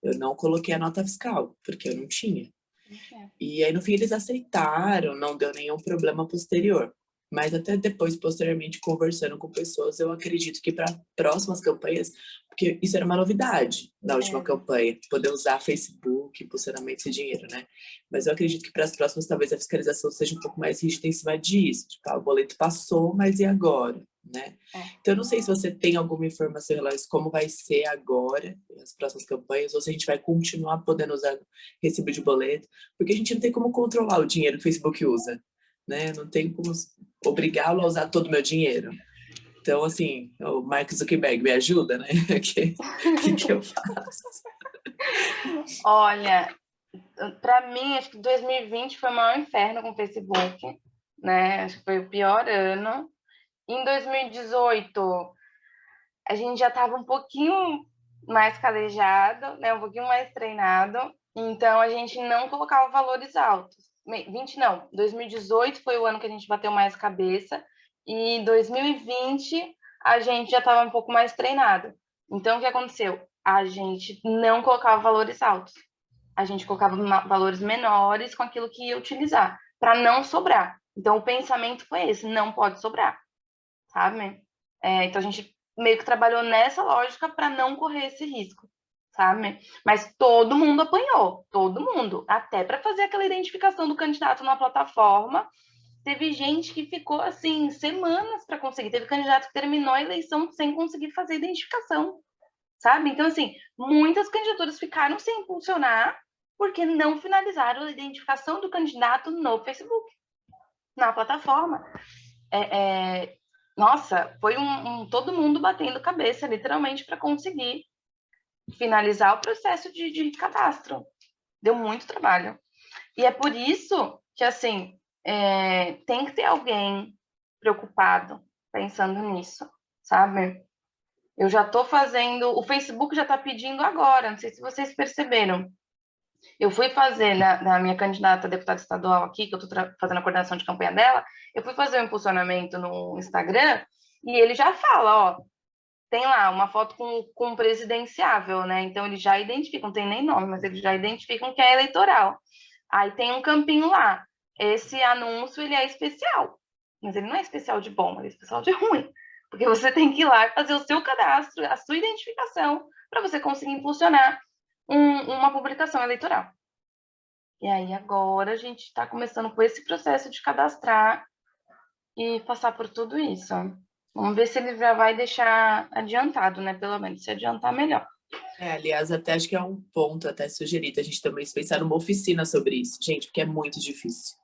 Eu não coloquei a nota fiscal, porque eu não tinha. E aí, no fim, eles aceitaram, não deu nenhum problema posterior. Mas até depois, posteriormente, conversando com pessoas, eu acredito que para próximas campanhas, porque isso era uma novidade na última campanha, poder usar Facebook, impulsionamento esse dinheiro, né? Mas eu acredito que para as próximas, talvez a fiscalização seja um pouco mais rígida em cima disso. Tipo, o boleto passou, mas e agora? Né? Então, eu não sei se você tem alguma informação em relação a como vai ser agora, nas próximas campanhas, ou se a gente vai continuar podendo usar recibo de boleto, porque a gente não tem como controlar o dinheiro que o Facebook usa, né? Não tem como obrigá-lo a usar todo o meu dinheiro. Então, assim, o Mark Zuckerberg me ajuda, né? O que eu faço? Olha, para mim, acho que 2020 foi o maior inferno com o Facebook, né? Acho que foi o pior ano. Em 2018, a gente já estava um pouquinho mais calejado, né? Um pouquinho mais treinado, então a gente não colocava valores altos. 2018 foi o ano que a gente bateu mais cabeça, e 2020 a gente já estava um pouco mais treinado. Então, o que aconteceu? A gente não colocava valores altos. A gente colocava valores menores com aquilo que ia utilizar, para não sobrar. Então, o pensamento foi esse, não pode sobrar, sabe? Então, a gente meio que trabalhou nessa lógica para não correr esse risco, sabe? Mas todo mundo apanhou, todo mundo. Até para fazer aquela identificação do candidato na plataforma, teve gente que ficou, assim, semanas para conseguir. Teve candidato que terminou a eleição sem conseguir fazer identificação, sabe? Então, assim, muitas candidaturas ficaram sem impulsionar porque não finalizaram a identificação do candidato no Facebook, na plataforma. Nossa, foi todo mundo batendo cabeça, literalmente, para conseguir finalizar o processo de cadastro. Deu muito trabalho. E é por isso que, assim, tem que ter alguém preocupado pensando nisso, sabe? Eu já estou fazendo... O Facebook já está pedindo agora, não sei se vocês perceberam. Eu fui fazer, na minha candidata a deputada estadual aqui, que eu estou fazendo a coordenação de campanha dela, eu fui fazer um impulsionamento no Instagram e ele já fala, ó, tem lá uma foto com um presidenciável, né? Então, eles já identificam, não tem nem nome, mas eles já identificam que é eleitoral. Aí tem um campinho lá. Esse anúncio, ele é especial. Mas ele não é especial de bom, ele é especial de ruim. Porque você tem que ir lá e fazer o seu cadastro, a sua identificação, para você conseguir impulsionar uma publicação eleitoral. E aí, agora, a gente está começando com esse processo de cadastrar e passar por tudo isso. Vamos ver se ele já vai deixar adiantado, né? Pelo menos, se adiantar, melhor. Aliás, até acho que é um ponto até sugerido a gente também pensar numa oficina sobre isso, gente, porque é muito difícil.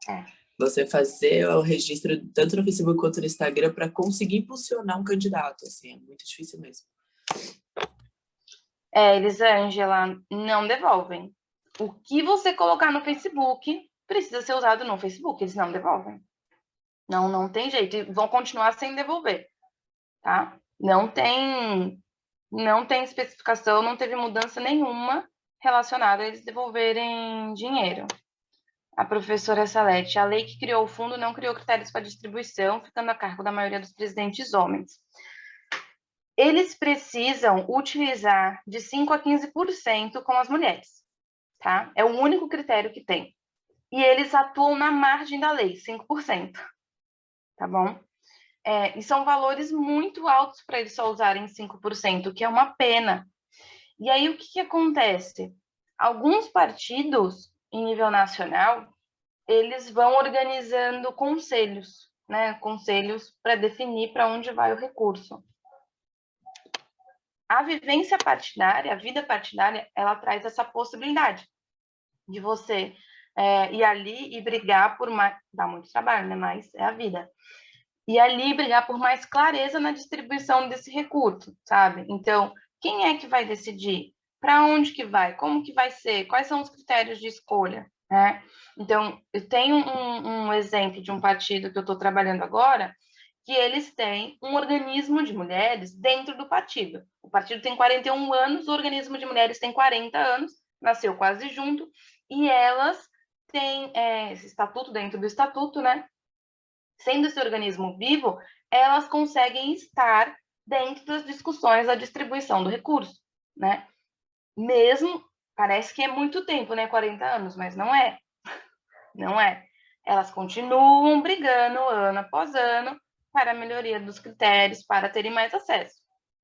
Você fazer o registro tanto no Facebook quanto no Instagram para conseguir impulsionar um candidato, assim, é muito difícil mesmo. Elisângela, não devolvem. O que você colocar no Facebook precisa ser usado no Facebook, eles não devolvem. Não tem jeito, e vão continuar sem devolver, tá? Não tem especificação, não teve mudança nenhuma relacionada a eles devolverem dinheiro. A professora Salete, a lei que criou o fundo não criou critérios para distribuição, ficando a cargo da maioria dos presidentes homens. Eles precisam utilizar de 5% a 15% com as mulheres, tá? É o único critério que tem. E eles atuam na margem da lei, 5%, tá bom? E são valores muito altos para eles só usarem 5%, o que é uma pena. E aí, o que acontece? Alguns partidos, em nível nacional, eles vão organizando conselhos, né? Conselhos para definir para onde vai o recurso. A vivência partidária, a vida partidária, ela traz essa possibilidade de você ir ali e brigar por mais... Dá muito trabalho, né? Mas é a vida. E ali brigar por mais clareza na distribuição desse recurso, sabe? Então, quem é que vai decidir? Para onde que vai? Como que vai ser? Quais são os critérios de escolha? Né? Então, eu tenho um exemplo de um partido que eu estou trabalhando agora, que eles têm um organismo de mulheres dentro do partido. O partido tem 41 anos, o organismo de mulheres tem 40 anos, nasceu quase junto, e elas têm esse estatuto dentro do estatuto, né? Sendo esse organismo vivo, elas conseguem estar dentro das discussões da distribuição do recurso, né? Mesmo, parece que é muito tempo, né? 40 anos, mas não é. Não é. Elas continuam brigando ano após ano para a melhoria dos critérios, para terem mais acesso,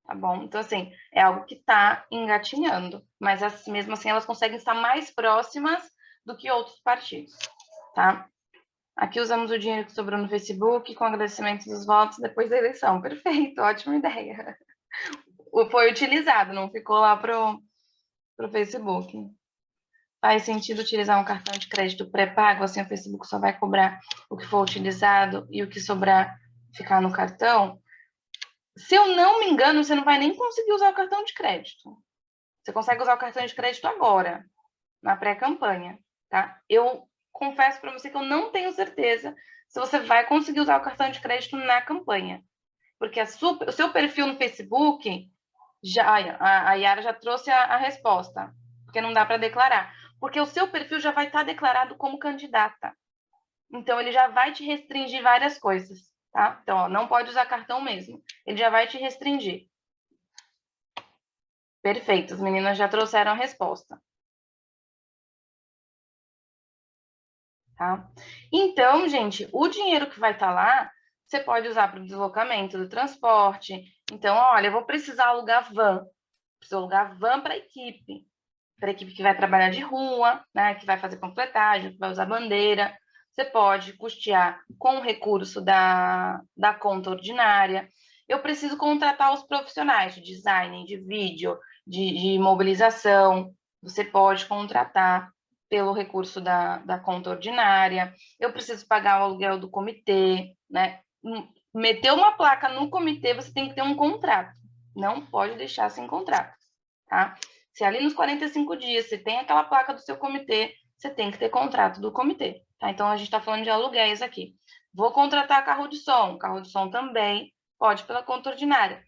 tá bom? Então, assim, é algo que está engatinhando, mas mesmo assim elas conseguem estar mais próximas do que outros partidos, tá? Aqui usamos o dinheiro que sobrou no Facebook com agradecimento dos votos depois da eleição. Perfeito, ótima ideia. Foi utilizado, não ficou lá pro Facebook. Faz sentido utilizar um cartão de crédito pré-pago, assim o Facebook só vai cobrar o que for utilizado e o que sobrar ficar no cartão? Se eu não me engano, você não vai nem conseguir usar o cartão de crédito. Você consegue usar o cartão de crédito agora, na pré-campanha, tá? Eu confesso para você que eu não tenho certeza se você vai conseguir usar o cartão de crédito na campanha. Porque o seu perfil no Facebook, a Yara já trouxe a resposta, porque não dá para declarar. Porque o seu perfil já vai estar declarado como candidata. Então, ele já vai te restringir várias coisas, tá? Então, ó, não pode usar cartão mesmo. Ele já vai te restringir. Perfeito, as meninas já trouxeram a resposta. Tá? Então, gente, o dinheiro que vai estar lá, você pode usar para o deslocamento do transporte. Então, olha, eu vou precisar alugar van. Preciso alugar van para a equipe que vai trabalhar de rua, né, que vai fazer panfletagem, que vai usar bandeira. Você pode custear com o recurso da conta ordinária. Eu preciso contratar os profissionais de design, de vídeo, de mobilização. Você pode contratar pelo recurso da conta ordinária. Eu preciso pagar o aluguel do comitê, né? Meter uma placa no comitê, você tem que ter um contrato. Não pode deixar sem contrato, tá? Se ali nos 45 dias você tem aquela placa do seu comitê, você tem que ter contrato do comitê, tá? Então, a gente está falando de aluguéis aqui. Vou contratar carro de som também pode pela conta ordinária.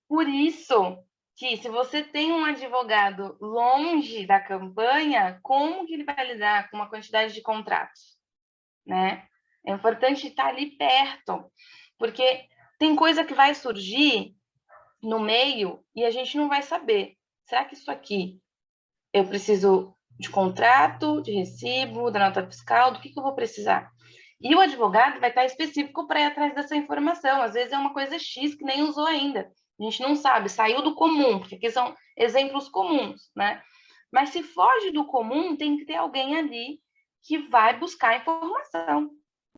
Por isso que, se você tem um advogado longe da campanha, como que ele vai lidar com uma quantidade de contratos, né? É importante estar ali perto, porque tem coisa que vai surgir no meio e a gente não vai saber. Será que isso aqui eu preciso de contrato, de recibo, da nota fiscal, do que eu vou precisar? E o advogado vai estar específico para ir atrás dessa informação. Às vezes é uma coisa X que nem usou ainda. A gente não sabe, saiu do comum, porque aqui são exemplos comuns, né? Mas se foge do comum, tem que ter alguém ali que vai buscar informação.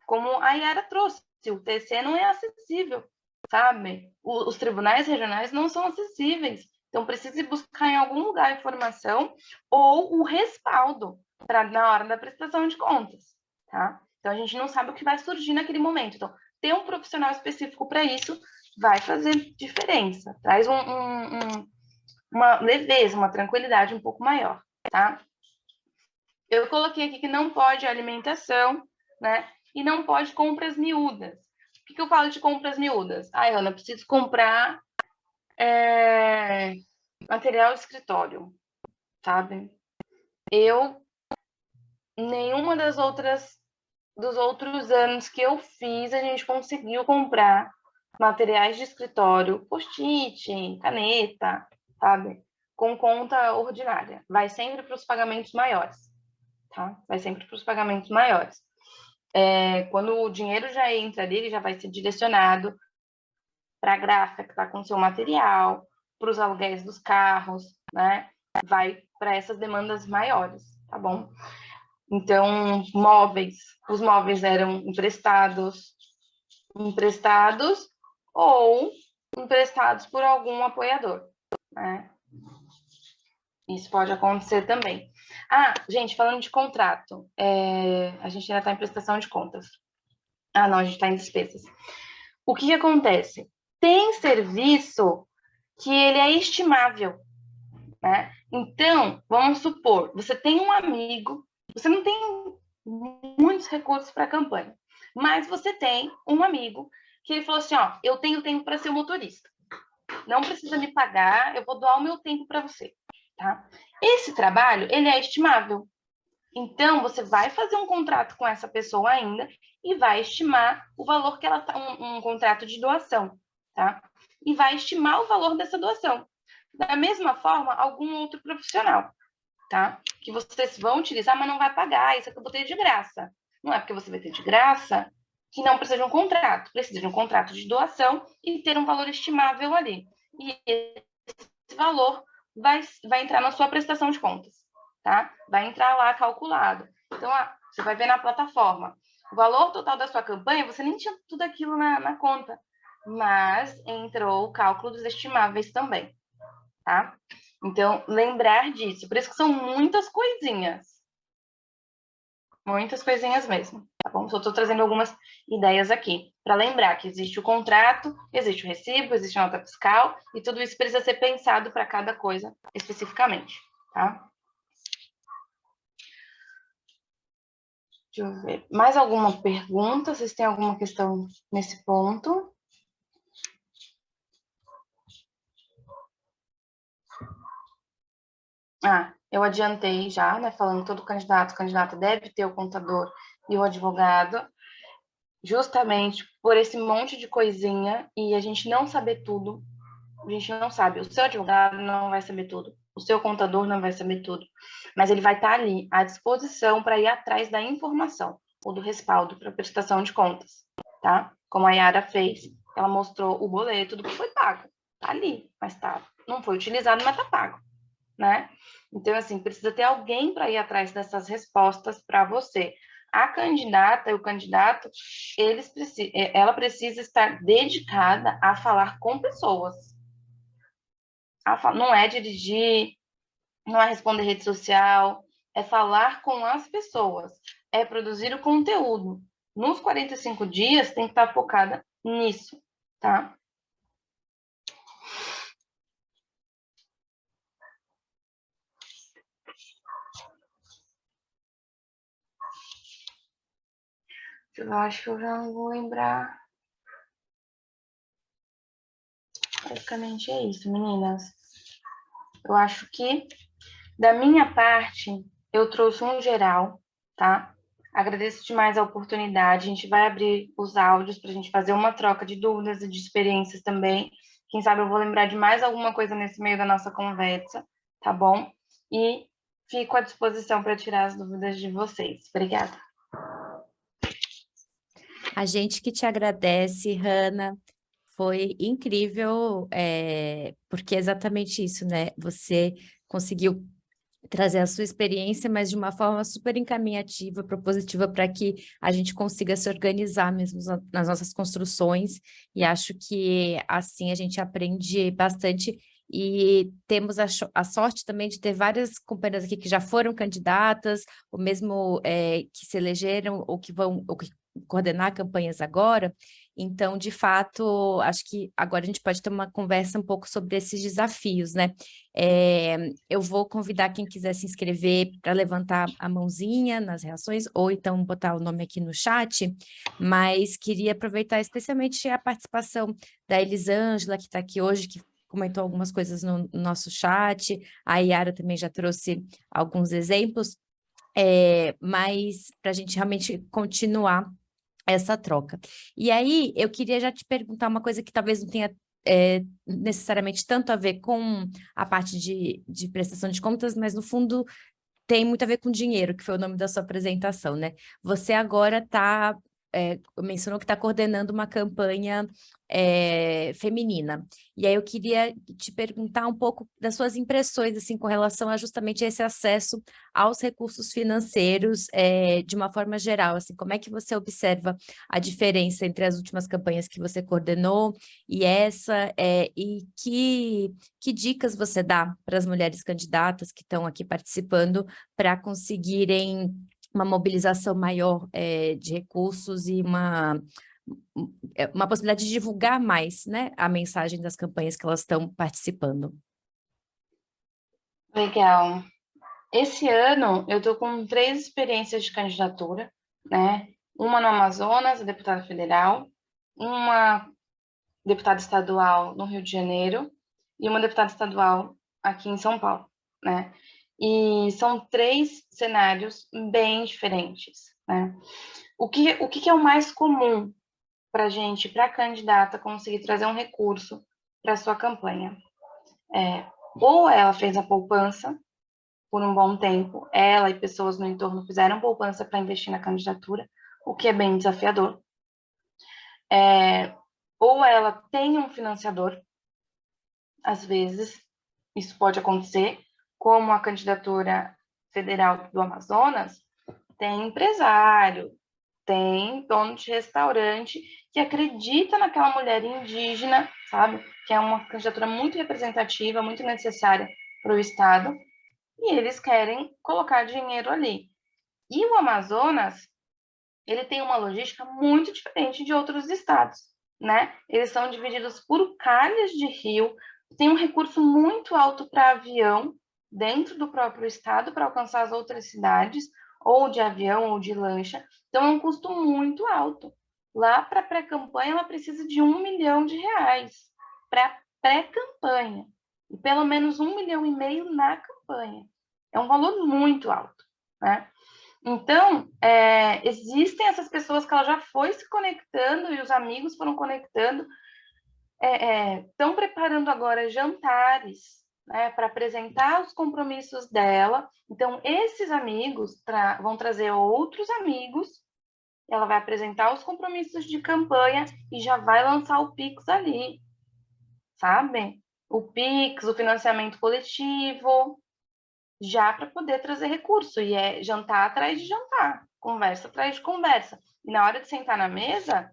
Como a Yara trouxe, o TC não é acessível, sabe? Os tribunais regionais não são acessíveis. Então, precisa buscar em algum lugar a informação ou o respaldo para na hora da prestação de contas, tá? Então, a gente não sabe o que vai surgir naquele momento. Então, ter um profissional específico para isso vai fazer diferença. Traz uma leveza, uma tranquilidade um pouco maior, tá? Eu coloquei aqui que não pode alimentação, né? E não pode compras miúdas. O que eu falo de compras miúdas? Ai, Ana, preciso comprar material de escritório, sabe? Nenhuma dos outros anos que eu fiz, a gente conseguiu comprar materiais de escritório, post-it, caneta, sabe? Com conta ordinária. Vai sempre para os pagamentos maiores, tá? Vai sempre para os pagamentos maiores. Quando o dinheiro já entra ali, ele já vai ser direcionado para a gráfica que está com o seu material, para os aluguéis dos carros, né? Vai para essas demandas maiores, tá bom? Então, os móveis eram emprestados ou emprestados por algum apoiador, né? Isso pode acontecer também. Ah, gente, falando de contrato, a gente ainda está em prestação de contas. Ah, não, a gente está em despesas. O que acontece? Tem serviço que ele é estimável, né? Então, vamos supor, você tem um amigo, você não tem muitos recursos para a campanha, mas você tem um amigo que ele falou assim, ó, eu tenho tempo para ser motorista, não precisa me pagar, eu vou doar o meu tempo para você, tá? Esse trabalho, ele é estimável. Então, você vai fazer um contrato com essa pessoa ainda e vai estimar o valor que ela tá, um contrato de doação, tá? E vai estimar o valor dessa doação. Da mesma forma, algum outro profissional, tá? Que vocês vão utilizar, mas não vai pagar. Isso aqui eu vou ter de graça. Não é porque você vai ter de graça que não precisa de um contrato. Precisa de um contrato de doação e ter um valor estimável ali. E esse valor vai entrar na sua prestação de contas, tá? Vai entrar lá calculado. Então, você vai ver na plataforma. O valor total da sua campanha, você nem tinha tudo aquilo na conta, mas entrou o cálculo dos estimáveis também, tá? Então, lembrar disso. Por isso que são muitas coisinhas. Muitas coisinhas mesmo, tá bom? Só estou trazendo algumas ideias aqui, para lembrar que existe o contrato, existe o recibo, existe a nota fiscal, e tudo isso precisa ser pensado para cada coisa especificamente, tá? Deixa eu ver. Mais alguma pergunta? Vocês têm alguma questão nesse ponto? Eu adiantei já, né, falando que todo candidata deve ter o contador e o advogado, justamente por esse monte de coisinha e a gente não saber tudo. A gente não sabe. O seu advogado não vai saber tudo. O seu contador não vai saber tudo. Mas ele vai estar ali à disposição para ir atrás da informação ou do respaldo para prestação de contas, tá? Como a Yara fez. Ela mostrou o boleto do que foi pago. Tá ali, mas tá. Não foi utilizado, mas tá pago, né? Então, assim, precisa ter alguém para ir atrás dessas respostas para você. A candidata e o candidato, ela precisa estar dedicada a falar com pessoas. Não é dirigir, não é responder rede social, é falar com as pessoas, é produzir o conteúdo. Nos 45 dias tem que estar focada nisso, tá? Eu acho que eu já não vou lembrar. Basicamente é isso, meninas. Eu acho que, da minha parte, eu trouxe um geral, tá? Agradeço demais a oportunidade. A gente vai abrir os áudios para a gente fazer uma troca de dúvidas e de experiências também. Quem sabe eu vou lembrar de mais alguma coisa nesse meio da nossa conversa, tá bom? E fico à disposição para tirar as dúvidas de vocês. Obrigada. A gente que te agradece, Hanna. Foi incrível, porque é exatamente isso, né? Você conseguiu trazer a sua experiência, mas de uma forma super encaminhativa, propositiva, para que a gente consiga se organizar mesmo nas nossas construções, e acho que assim a gente aprende bastante, e temos a sorte também de ter várias companheiras aqui que já foram candidatas, ou mesmo que se elegeram, ou que vão ou que coordenar campanhas agora. Então, de fato, acho que agora a gente pode ter uma conversa um pouco sobre esses desafios, né? Eu vou convidar quem quiser se inscrever para levantar a mãozinha nas reações, ou então botar o nome aqui no chat, mas queria aproveitar especialmente a participação da Elisângela, que está aqui hoje, que comentou algumas coisas no nosso chat, a Yara também já trouxe alguns exemplos, mas para a gente realmente continuar essa troca. E aí, eu queria já te perguntar uma coisa que talvez não tenha necessariamente tanto a ver com a parte de prestação de contas, mas no fundo tem muito a ver com dinheiro, que foi o nome da sua apresentação, né? Você agora mencionou que está coordenando uma campanha feminina. E aí eu queria te perguntar um pouco das suas impressões, assim, com relação a justamente esse acesso aos recursos financeiros, de uma forma geral, assim, como é que você observa a diferença entre as últimas campanhas que você coordenou e essa, e que dicas você dá para as mulheres candidatas que estão aqui participando para conseguirem uma mobilização maior de recursos e uma possibilidade de divulgar mais, né, a mensagem das campanhas que elas estão participando. Legal. Esse ano eu estou com 3 experiências de candidatura, né? Uma no Amazonas, deputada federal, uma deputada estadual no Rio de Janeiro e uma deputada estadual aqui em São Paulo, né? E são 3 cenários bem diferentes, né? O que é o mais comum para a gente, para a candidata, conseguir trazer um recurso para sua campanha? Ou ela fez a poupança por um bom tempo, ela e pessoas no entorno fizeram poupança para investir na candidatura, o que é bem desafiador. Ou ela tem um financiador, às vezes isso pode acontecer, como a candidatura federal do Amazonas, tem empresário, tem dono de restaurante que acredita naquela mulher indígena, sabe? Que é uma candidatura muito representativa, muito necessária para o Estado, e eles querem colocar dinheiro ali. E o Amazonas, ele tem uma logística muito diferente de outros estados, né? Eles são divididos por calhas de rio, tem um recurso muito alto para avião dentro do próprio estado para alcançar as outras cidades, ou de avião ou de lancha. Então é um custo muito alto. Lá para pré-campanha ela precisa de R$ 1 milhão para pré-campanha e pelo menos 1,5 milhão na campanha. É um valor muito alto, né? Então, existem essas pessoas que ela já foi se conectando e os amigos foram conectando, estão preparando agora jantares, né, para apresentar os compromissos dela. Então, esses amigos vão trazer outros amigos, ela vai apresentar os compromissos de campanha e já vai lançar o Pix ali, sabe? O Pix, o financiamento coletivo, já para poder trazer recurso. E é jantar atrás de jantar, conversa atrás de conversa. E na hora de sentar na mesa,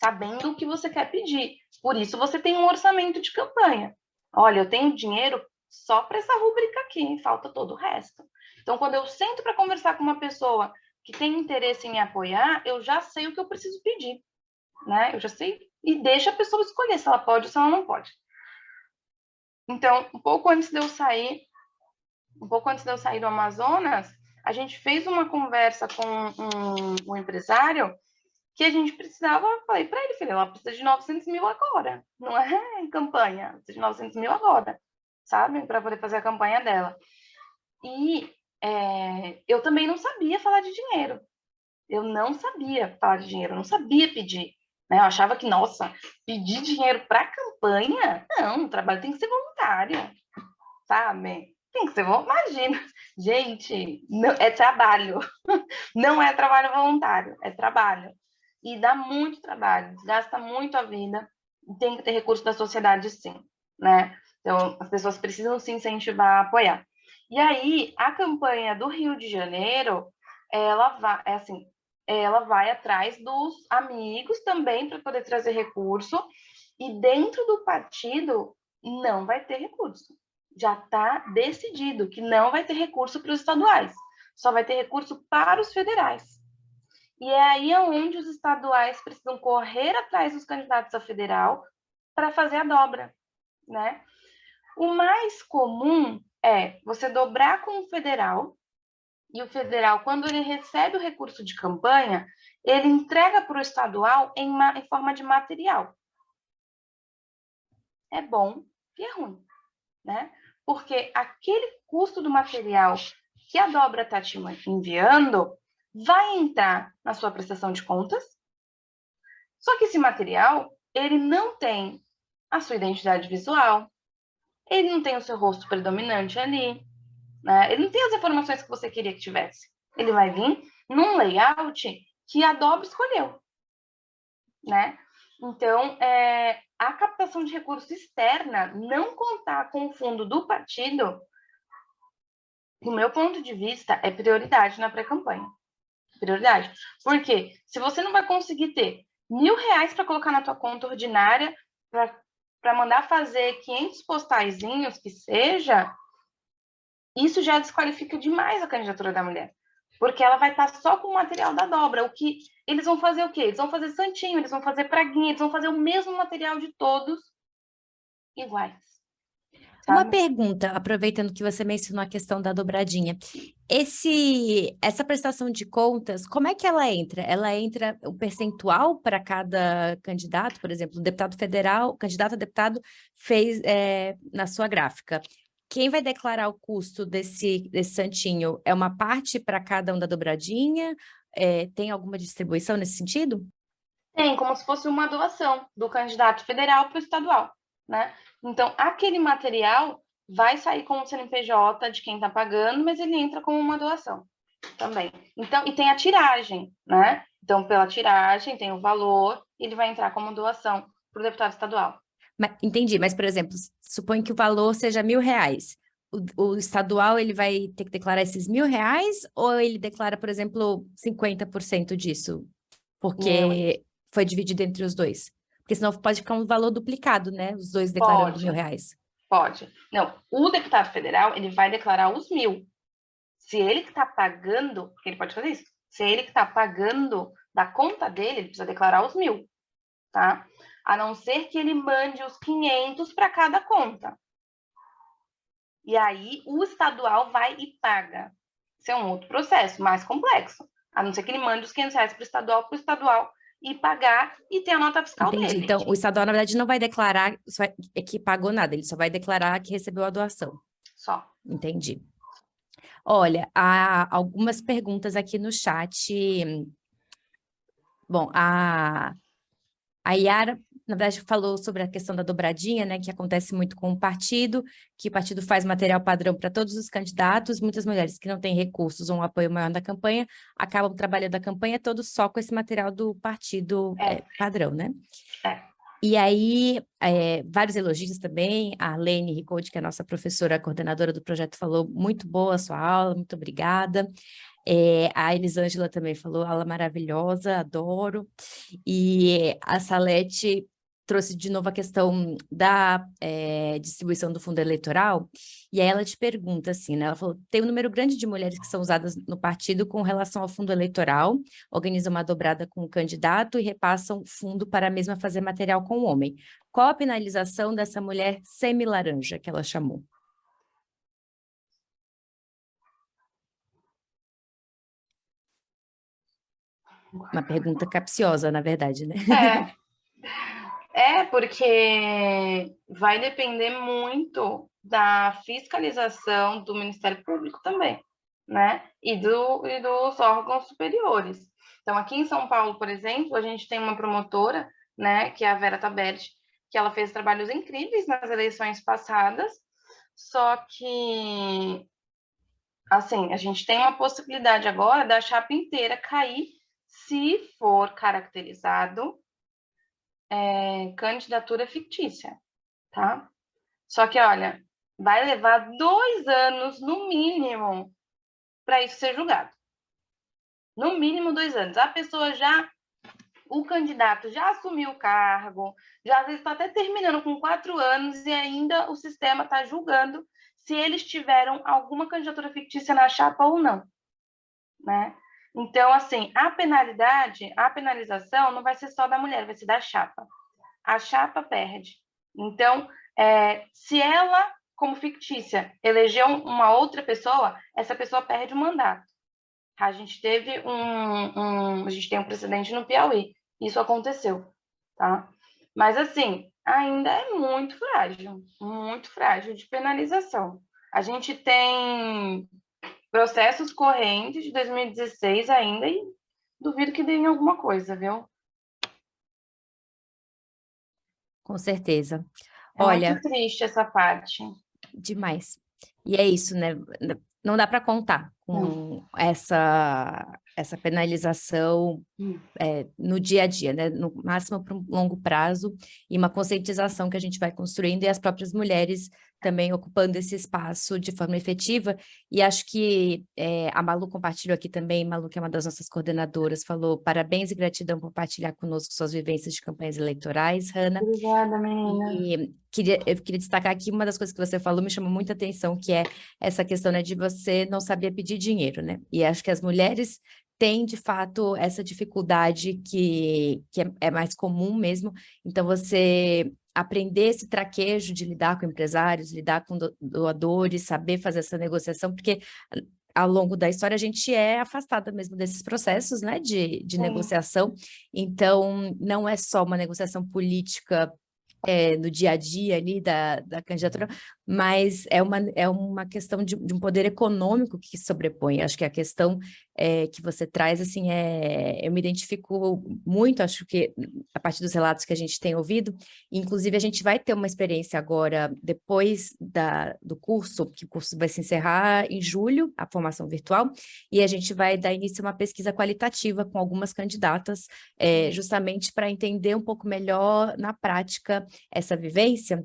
sabendo o que você quer pedir. Por isso você tem um orçamento de campanha. Olha, eu tenho dinheiro só para essa rúbrica aqui, falta todo o resto. Então, quando eu sento para conversar com uma pessoa que tem interesse em me apoiar, eu já sei o que eu preciso pedir, né? Eu já sei e deixa a pessoa escolher se ela pode ou se ela não pode. Então, um pouco antes de eu sair do Amazonas, a gente fez uma conversa com um empresário que a gente precisava, falei para ele, filho, ela precisa de 900 mil agora, não é campanha, precisa de 900 mil agora, sabe, para poder fazer a campanha dela. E eu também não sabia falar de dinheiro, eu não sabia falar de dinheiro, eu não sabia pedir, né? Eu achava que, nossa, pedir dinheiro para campanha? Não, o trabalho tem que ser voluntário, sabe? Tem que ser voluntário, imagina. Gente, não, é trabalho, não é trabalho voluntário, é trabalho. E dá muito trabalho, gasta muito a vida, tem que ter recurso da sociedade, sim, né? Então, as pessoas precisam se incentivar a apoiar. E aí, a campanha do Rio de Janeiro, ela vai atrás dos amigos também para poder trazer recurso, e dentro do partido não vai ter recurso. Já está decidido que não vai ter recurso para os estaduais, só vai ter recurso para os federais. E é aí onde os estaduais precisam correr atrás dos candidatos a federal para fazer a dobra, né? O mais comum é você dobrar com o federal, e o federal, quando ele recebe o recurso de campanha, ele entrega para o estadual em forma de material. É bom e é ruim, né? Porque aquele custo do material que a dobra está te enviando vai entrar na sua prestação de contas. Só que esse material, ele não tem a sua identidade visual, ele não tem o seu rosto predominante ali, né? Ele não tem as informações que você queria que tivesse. Ele vai vir num layout que a Adobe escolheu, né? Então, a captação de recurso externa, não contar com o fundo do partido, do meu ponto de vista, é prioridade na pré-campanha. Prioridade. Porque se você não vai conseguir ter R$1.000 para colocar na tua conta ordinária, para mandar fazer 500 postaizinhos, que seja, isso já desqualifica demais a candidatura da mulher. Porque ela vai estar só com o material da dobra. O que eles vão fazer o quê? Eles vão fazer santinho, eles vão fazer praguinha, eles vão fazer o mesmo material de todos iguais. Uma pergunta, aproveitando que você mencionou a questão da dobradinha. Essa prestação de contas, como é que ela entra? Ela entra o percentual para cada candidato, por exemplo, o deputado federal, o candidato a deputado fez na sua gráfica. Quem vai declarar o custo desse santinho? É uma parte para cada um da dobradinha? Tem alguma distribuição nesse sentido? Tem, como se fosse uma doação do candidato federal para o estadual, né? Então, aquele material vai sair com o CNPJ de quem está pagando, mas ele entra como uma doação também. Então, e tem a tiragem, né? Então, pela tiragem, tem o valor, ele vai entrar como doação para o deputado estadual. Entendi, mas, por exemplo, suponho que o valor seja R$1.000. O estadual, ele vai ter que declarar esses R$1.000 ou ele declara, por exemplo, 50% disso? Porque foi dividido entre os dois. Porque senão pode ficar um valor duplicado, né? Os dois declarando R$1.000. Pode. Não, o deputado federal, ele vai declarar os 1.000. Se ele que está pagando, porque ele pode fazer isso, se ele que está pagando da conta dele, ele precisa declarar os 1.000, tá? A não ser que ele mande os 500 para cada conta. E aí, o estadual vai e paga. Isso é um outro processo, mais complexo. A não ser que ele mande os R$500 para o estadual e pagar e ter a nota fiscal dele. Então, o estadual, na verdade, não vai declarar que pagou nada, ele só vai declarar que recebeu a doação. Só. Entendi. Olha, há algumas perguntas aqui no chat. Bom, a Yara, na verdade, falou sobre a questão da dobradinha, né, que acontece muito com o partido, que o partido faz material padrão para todos os candidatos, muitas mulheres que não têm recursos ou um apoio maior da campanha, acabam trabalhando a campanha toda só com esse material do partido padrão, né? E aí, vários elogios também, a Lene Ricoldi, que é a nossa professora coordenadora do projeto, falou muito boa a sua aula, muito obrigada. A Elisângela também falou, aula maravilhosa, adoro. E a Salete trouxe de novo a questão da distribuição do fundo eleitoral, e aí ela te pergunta assim, né? Ela falou, tem um número grande de mulheres que são usadas no partido com relação ao fundo eleitoral, organizam uma dobrada com o candidato e repassam fundo para a mesma fazer material com o homem. Qual a penalização dessa mulher semi-laranja, que ela chamou? Uma pergunta capciosa, na verdade, né? Porque vai depender muito da fiscalização do Ministério Público também, né? E dos órgãos superiores. Então, aqui em São Paulo, por exemplo, a gente tem uma promotora, né, que é a Vera Taberti, que ela fez trabalhos incríveis nas eleições passadas, só que, assim, a gente tem uma possibilidade agora da chapa inteira cair se for caracterizado candidatura fictícia, tá? Só que, olha, vai levar 2 anos, no mínimo, para isso ser julgado. No mínimo 2 anos. O candidato já assumiu o cargo, já às vezes está até terminando com 4 anos e ainda o sistema está julgando se eles tiveram alguma candidatura fictícia na chapa ou não, né? Então, assim, a penalização não vai ser só da mulher, vai ser da chapa. A chapa perde. Então, se ela, como fictícia, elegeu uma outra pessoa, essa pessoa perde o mandato. A gente teve a gente tem um precedente no Piauí. Isso aconteceu, tá? Mas, assim, ainda é muito frágil de penalização. A gente tem processos correntes de 2016 ainda e duvido que dê em alguma coisa, viu? Com certeza. Olha, muito triste essa parte. Demais. E é isso, né? Não dá para contar com essa penalização no dia a dia, né? No máximo para um longo prazo, e uma conscientização que a gente vai construindo, e as próprias mulheres também ocupando esse espaço de forma efetiva. E acho que a Malu compartilhou aqui também, Malu, que é uma das nossas coordenadoras, falou parabéns e gratidão por compartilhar conosco suas vivências de campanhas eleitorais, Hanna. Obrigada, menina. E eu queria destacar aqui uma das coisas que você falou, me chamou muita atenção, que é essa questão, né, de você não saber pedir dinheiro, né? E acho que as mulheres têm, de fato, essa dificuldade que é mais comum mesmo. Então, você aprender esse traquejo de lidar com empresários, lidar com doadores, saber fazer essa negociação, porque ao longo da história a gente é afastada mesmo desses processos, né, de negociação. Então, não é só uma negociação política no dia a dia ali da candidatura, mas é uma questão de um poder econômico que se sobrepõe. Acho que a questão que você traz, assim, eu me identifico muito, acho que a partir dos relatos que a gente tem ouvido, inclusive a gente vai ter uma experiência agora, depois do curso, que o curso vai se encerrar em julho, a formação virtual, e a gente vai dar início a uma pesquisa qualitativa com algumas candidatas, justamente para entender um pouco melhor na prática essa vivência,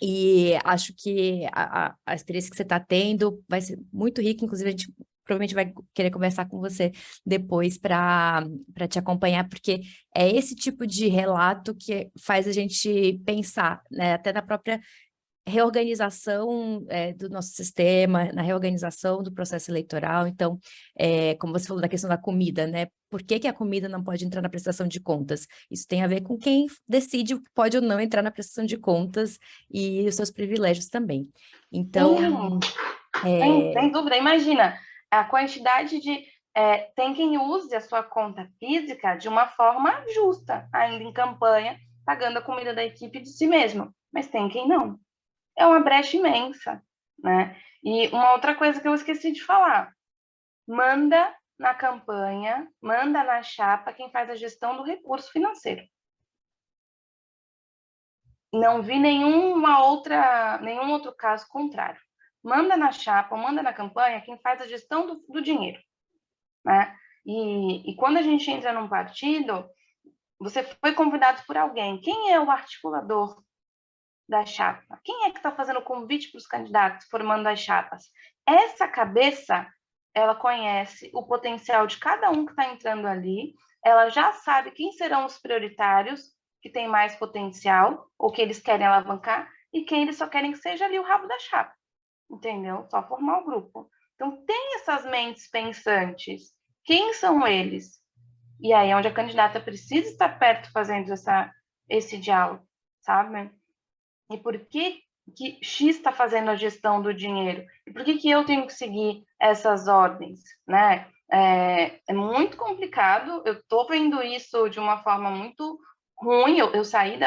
e acho que a experiência que você está tendo vai ser muito rica, inclusive a gente provavelmente vai querer conversar com você depois para te acompanhar, porque é esse tipo de relato que faz a gente pensar, né, até na própria reorganização do nosso sistema, na reorganização do processo eleitoral. Então, como você falou da questão da comida, né? Por que a comida não pode entrar na prestação de contas? Isso tem a ver com quem decide o que pode ou não entrar na prestação de contas e os seus privilégios também. Então... Sem dúvida. Imagina a quantidade de... tem quem use a sua conta física de uma forma justa, ainda em campanha, pagando a comida da equipe de si mesmo. Mas tem quem não. É uma brecha imensa, né? E uma outra coisa que eu esqueci de falar, manda na campanha, manda na chapa quem faz a gestão do recurso financeiro. Não vi nenhum outro caso contrário. Manda na chapa, manda na campanha quem faz a gestão do dinheiro, né? E quando a gente entra num partido, você foi convidado por alguém. Quem é o articulador da chapa? Quem é que está fazendo o convite para os candidatos, formando as chapas? Essa cabeça, ela conhece o potencial de cada um que está entrando ali, ela já sabe quem serão os prioritários, que tem mais potencial, ou que eles querem alavancar, e quem eles só querem que seja ali o rabo da chapa, entendeu? Só formar o grupo. Então, tem essas mentes pensantes. Quem são eles? E aí é onde a candidata precisa estar perto fazendo esse diálogo, sabe? E por que X está fazendo a gestão do dinheiro? E por que eu tenho que seguir essas ordens, né? É muito complicado, eu estou vendo isso de uma forma muito ruim, eu saí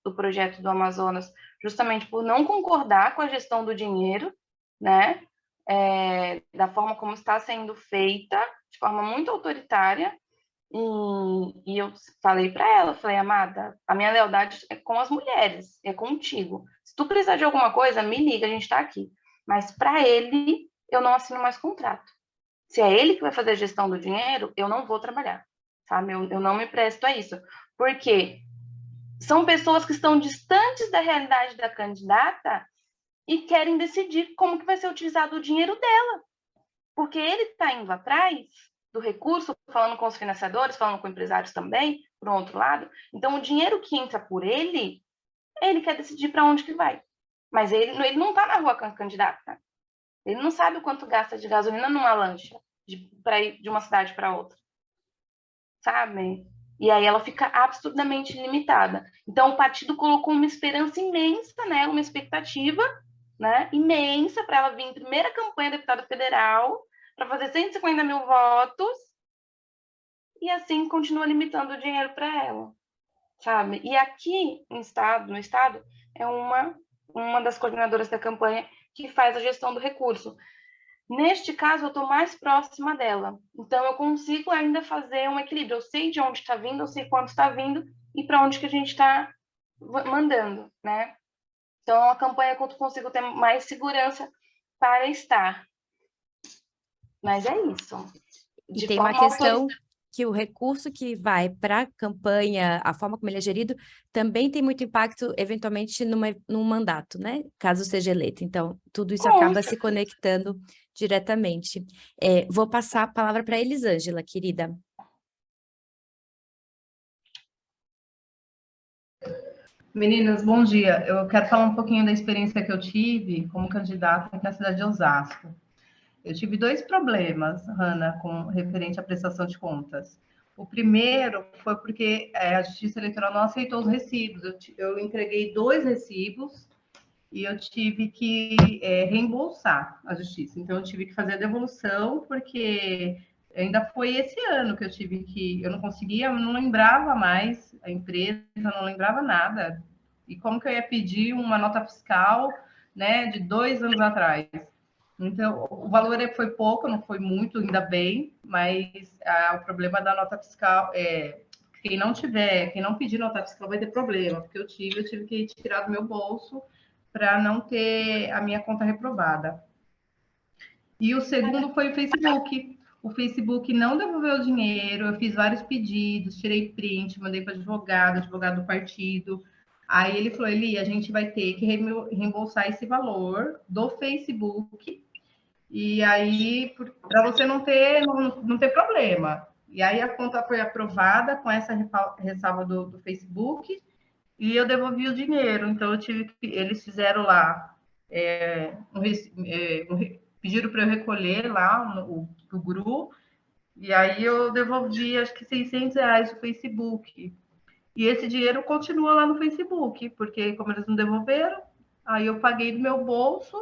do projeto do Amazonas justamente por não concordar com a gestão do dinheiro, né? Da forma como está sendo feita, de forma muito autoritária, e eu falei para ela, falei, amada, a minha lealdade é com as mulheres, é contigo. Se tu precisar de alguma coisa, me liga, a gente está aqui. Mas para ele, eu não assino mais contrato. Se é ele que vai fazer a gestão do dinheiro, eu não vou trabalhar, sabe? Eu não me presto a isso. Porque são pessoas que estão distantes da realidade da candidata e querem decidir como que vai ser utilizado o dinheiro dela. Porque ele está indo atrás do recurso, falando com os financiadores, falando com empresários também, por um outro lado. Então, o dinheiro que entra por ele quer decidir para onde que vai. Mas ele não está na rua com a candidata. Ele não sabe o quanto gasta de gasolina numa lancha para ir de uma cidade para outra. Sabe? E aí ela fica absurdamente limitada. Então, o partido colocou uma esperança imensa, né? Uma expectativa, né? Imensa para ela vir em primeira campanha deputada federal, para fazer 150 mil votos, e assim continua limitando o dinheiro para ela, sabe? E aqui no estado é uma das coordenadoras da campanha que faz a gestão do recurso. Neste caso, eu estou mais próxima dela, então eu consigo ainda fazer um equilíbrio. Eu sei de onde está vindo, eu sei quanto está vindo e para onde que a gente está mandando, né? Então, é uma campanha que eu consigo ter mais segurança para estar. Mas é isso. E tem uma questão que o recurso que vai para a campanha, a forma como ele é gerido, também tem muito impacto, eventualmente, num mandato, né? Caso seja eleito. Então, tudo isso acaba se conectando diretamente. Vou passar a palavra para a Elisângela, querida. Meninas, bom dia. Eu quero falar um pouquinho da experiência que eu tive como candidata aqui na cidade de Osasco. Eu tive 2 problemas, Hanna, com referente à prestação de contas. O primeiro foi porque a Justiça Eleitoral não aceitou os recibos. Eu entreguei 2 recibos e eu tive que reembolsar a Justiça. Então, eu tive que fazer a devolução, porque ainda foi esse ano que eu tive que... Eu não conseguia, não lembrava mais a empresa, não lembrava nada. E como que eu ia pedir uma nota fiscal, né, de 2 anos atrás? Então, o valor foi pouco, não foi muito, ainda bem, mas o problema da nota fiscal é quem não pedir nota fiscal vai ter problema, porque eu tive que tirar do meu bolso para não ter a minha conta reprovada. E o segundo foi o Facebook. O Facebook não devolveu o dinheiro, eu fiz vários pedidos, tirei print, mandei para advogado do partido. Aí ele falou, Eli, a gente vai ter que reembolsar esse valor do Facebook. E aí, para você não ter problema. E aí a conta foi aprovada com essa ressalva do Facebook e eu devolvi o dinheiro. Então, eles fizeram lá, pediram para eu recolher lá no GRU, e aí eu devolvi, acho que R$600 no Facebook. E esse dinheiro continua lá no Facebook, porque como eles não devolveram, aí eu paguei do meu bolso,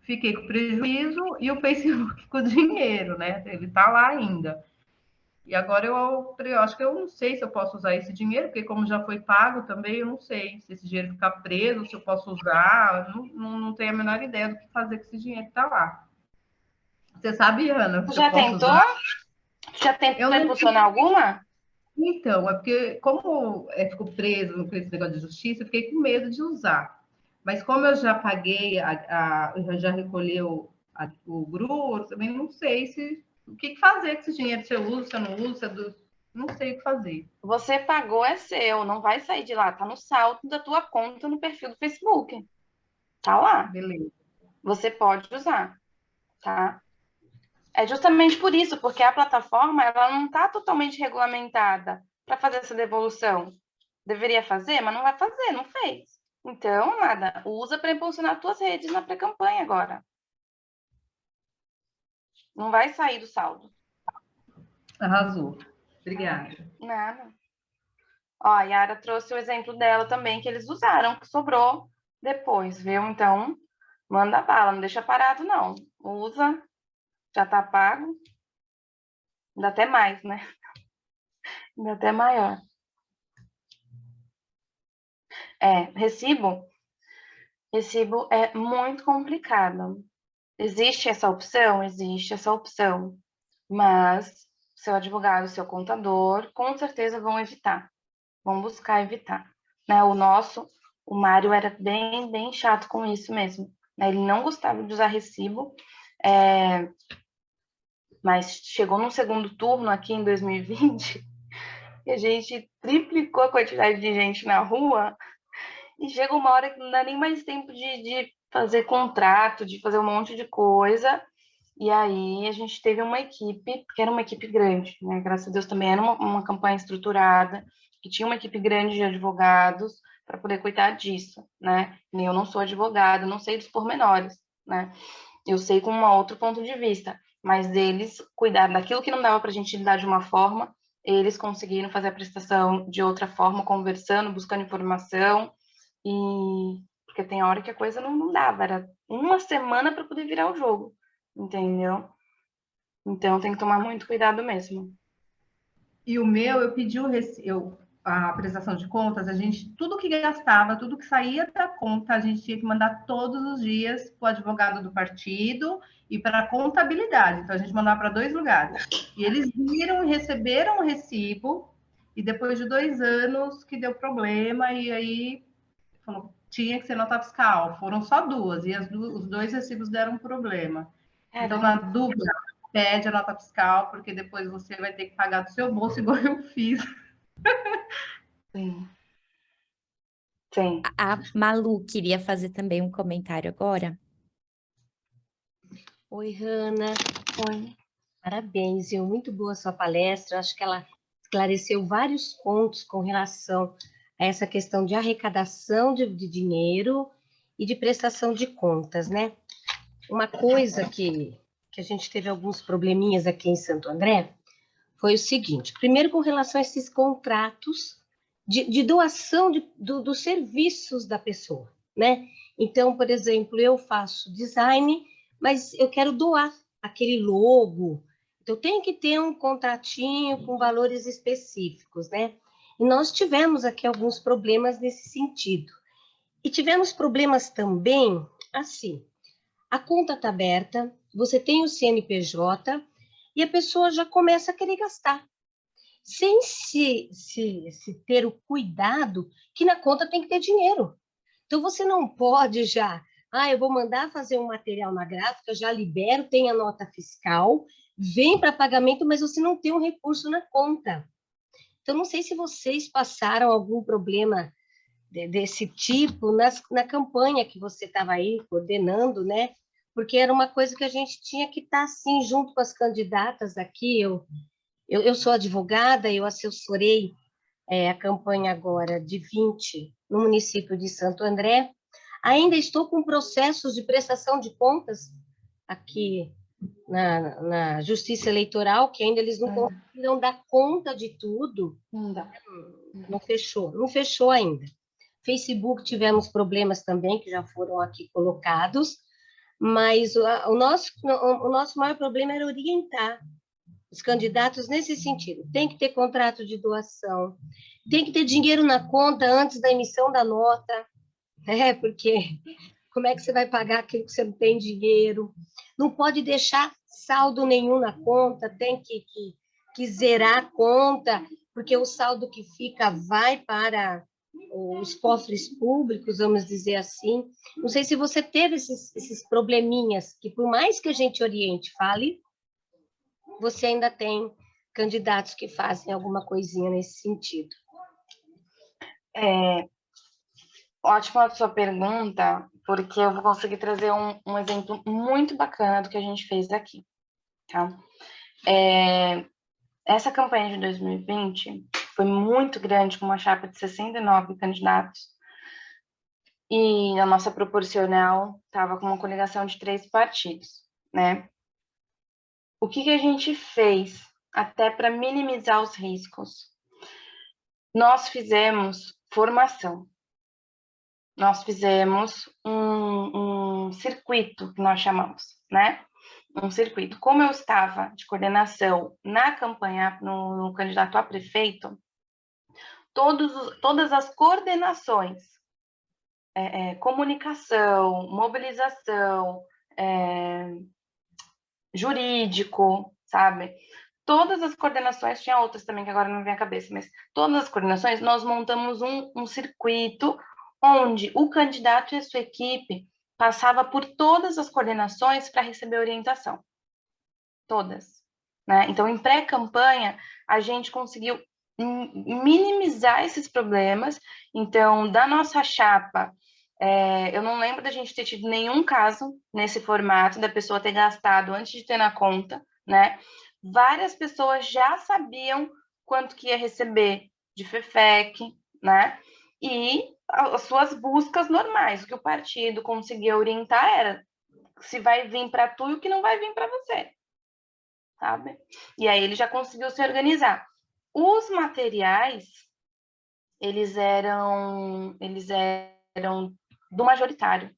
fiquei com prejuízo e o Facebook com o dinheiro, né? Ele tá lá ainda. E agora eu acho que eu não sei se eu posso usar esse dinheiro, porque como já foi pago também, eu não sei se esse dinheiro ficar preso, se eu posso usar, não tenho a menor ideia do que fazer com esse dinheiro que está lá. Você sabe, Ana, Você se eu já posso tentou? usar? Já tentou Eu não impulsionar alguma? Então, é porque como ficou preso com esse negócio de justiça, eu fiquei com medo de usar. Mas como eu já paguei, eu já recolheu o GRU, eu também não sei o que fazer com esse dinheiro, se eu uso, se eu não uso, não sei o que fazer. Você pagou, é seu, não vai sair de lá. Tá no saldo da tua conta no perfil do Facebook. Tá lá. Beleza. Você pode usar, tá? É justamente por isso, porque a plataforma ela não está totalmente regulamentada para fazer essa devolução. Deveria fazer, mas não vai fazer, não fez. Então, nada, usa para impulsionar tuas redes na pré-campanha agora. Não vai sair do saldo. Arrasou. Obrigada. Nada. Ó, a Yara trouxe o exemplo dela também, que eles usaram, que sobrou depois, viu? Então, manda bala, não deixa parado, não. Usa, já tá pago. Ainda até mais, né? Ainda até maior. Recibo é muito complicado. Existe essa opção? Existe essa opção. Mas seu advogado, seu contador, com certeza vão evitar. Vão buscar evitar. Né? O Mário era bem, bem chato com isso mesmo. Né? Ele não gostava de usar recibo, mas chegou no segundo turno aqui em 2020 e a gente triplicou a quantidade de gente na rua e chega uma hora que não dá nem mais tempo de fazer contrato, de fazer um monte de coisa. E aí a gente teve uma equipe, que era uma equipe grande, né? Graças a Deus também era uma campanha estruturada, que tinha uma equipe grande de advogados para poder cuidar disso, né? Eu não sou advogada, não sei dos pormenores, né? Eu sei com um outro ponto de vista, mas eles cuidaram daquilo que não dava para a gente lidar de uma forma, eles conseguiram fazer a prestação de outra forma, conversando, buscando informação, e porque tem hora que a coisa não dava, era uma semana para poder virar o jogo, entendeu? Então tem que tomar muito cuidado mesmo. E o meu, eu pedi a prestação de contas, tudo que gastava, tudo que saía da conta, a gente tinha que mandar todos os dias para o advogado do partido e para a contabilidade. Então, a gente mandava para 2 lugares. E eles viram e receberam o recibo, e depois de 2 anos que deu problema, e aí falou, tinha que ser nota fiscal. Foram só 2, e os 2 recibos deram problema. Então, na dúvida, pede a nota fiscal, porque depois você vai ter que pagar do seu bolso, igual eu fiz. Sim. Sim. A Malu queria fazer também um comentário agora. Oi, Hanna. Oi. Parabéns, viu? Muito boa a sua palestra. Acho que ela esclareceu vários pontos com relação a essa questão de arrecadação de dinheiro e de prestação de contas, né? Uma coisa que a gente teve alguns probleminhas aqui em Santo André foi o seguinte: primeiro, com relação a esses contratos de doação dos serviços da pessoa, né? Então, por exemplo, eu faço design, mas eu quero doar aquele logo, então tem que ter um contratinho com valores específicos, né? E nós tivemos aqui alguns problemas nesse sentido. E tivemos problemas também, assim, a conta está aberta, você tem o CNPJ e a pessoa já começa a querer gastar, sem se ter o cuidado que na conta tem que ter dinheiro. Então, você não pode já, eu vou mandar fazer um material na gráfica, já libero, tem a nota fiscal, vem para pagamento, mas você não tem um recurso na conta. Então, não sei se vocês passaram algum problema desse tipo na campanha que você estava aí coordenando, né? Porque era uma coisa que a gente tinha que estar, assim, junto com as candidatas aqui. Eu sou advogada, eu assessorei a campanha agora de 20 no município de Santo André. Ainda estou com processos de prestação de contas aqui na Justiça Eleitoral, que ainda eles não conseguiram dar conta de tudo. Não dá. Não fechou ainda. Facebook tivemos problemas também, que já foram aqui colocados, mas o nosso maior problema era orientar os candidatos nesse sentido. Tem que ter contrato de doação, tem que ter dinheiro na conta antes da emissão da nota, né? Porque como é que você vai pagar aquilo que você não tem dinheiro? Não pode deixar saldo nenhum na conta, tem que zerar a conta, porque o saldo que fica vai para os cofres públicos, vamos dizer assim. Não sei se você teve esses probleminhas, que por mais que a gente oriente, fale, você ainda tem candidatos que fazem alguma coisinha nesse sentido. Ótima a sua pergunta, porque eu vou conseguir trazer um exemplo muito bacana do que a gente fez aqui, tá? Essa campanha de 2020 foi muito grande, com uma chapa de 69 candidatos, e a nossa proporcional estava com uma coligação de 3 partidos, né? O que a gente fez até para minimizar os riscos? Nós fizemos formação. Nós fizemos um circuito, que nós chamamos, né? Um circuito. Como eu estava de coordenação na campanha, no candidato a prefeito, todas as coordenações, comunicação, mobilização, jurídico, sabe? Todas as coordenações, tinha outras também que agora não me vem à cabeça, mas todas as coordenações, nós montamos um circuito onde o candidato e a sua equipe passava por todas as coordenações para receber orientação. Todas, né? Então, em pré-campanha, a gente conseguiu minimizar esses problemas. Então, da nossa chapa, eu não lembro da gente ter tido nenhum caso nesse formato, da pessoa ter gastado antes de ter na conta, né? Várias pessoas já sabiam quanto que ia receber de FEFEC, né? E as suas buscas normais. O que o partido conseguia orientar era se vai vir para tu e o que não vai vir para você, sabe? E aí ele já conseguiu se organizar. Os materiais, eles eram do majoritário,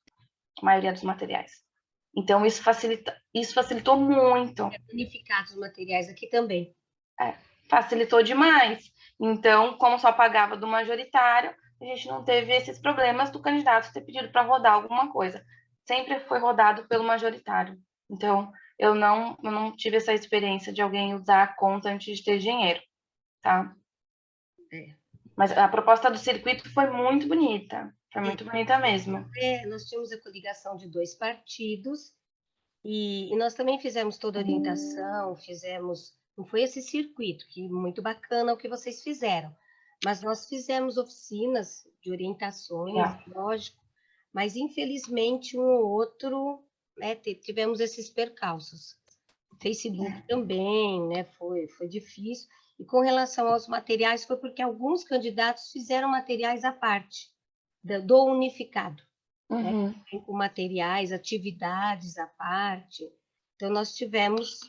a maioria dos materiais. Então, isso facilitou muito. Unificados os materiais aqui também. Facilitou demais. Então, como só pagava do majoritário, a gente não teve esses problemas do candidato ter pedido para rodar alguma coisa. Sempre foi rodado pelo majoritário. Então, eu não tive essa experiência de alguém usar a conta antes de ter dinheiro, tá? Mas a proposta do circuito foi muito bonita. Foi muito bonita mesmo. Nós tínhamos a coligação de 2 partidos e nós também fizemos toda a orientação, não foi esse circuito, que muito bacana o que vocês fizeram, mas nós fizemos oficinas de orientações, lógico, mas infelizmente um ou outro, né, tivemos esses percalços. Facebook também, né, foi difícil. E com relação aos materiais, foi porque alguns candidatos fizeram materiais à parte, do unificado, né, com materiais, atividades à parte. Então, nós tivemos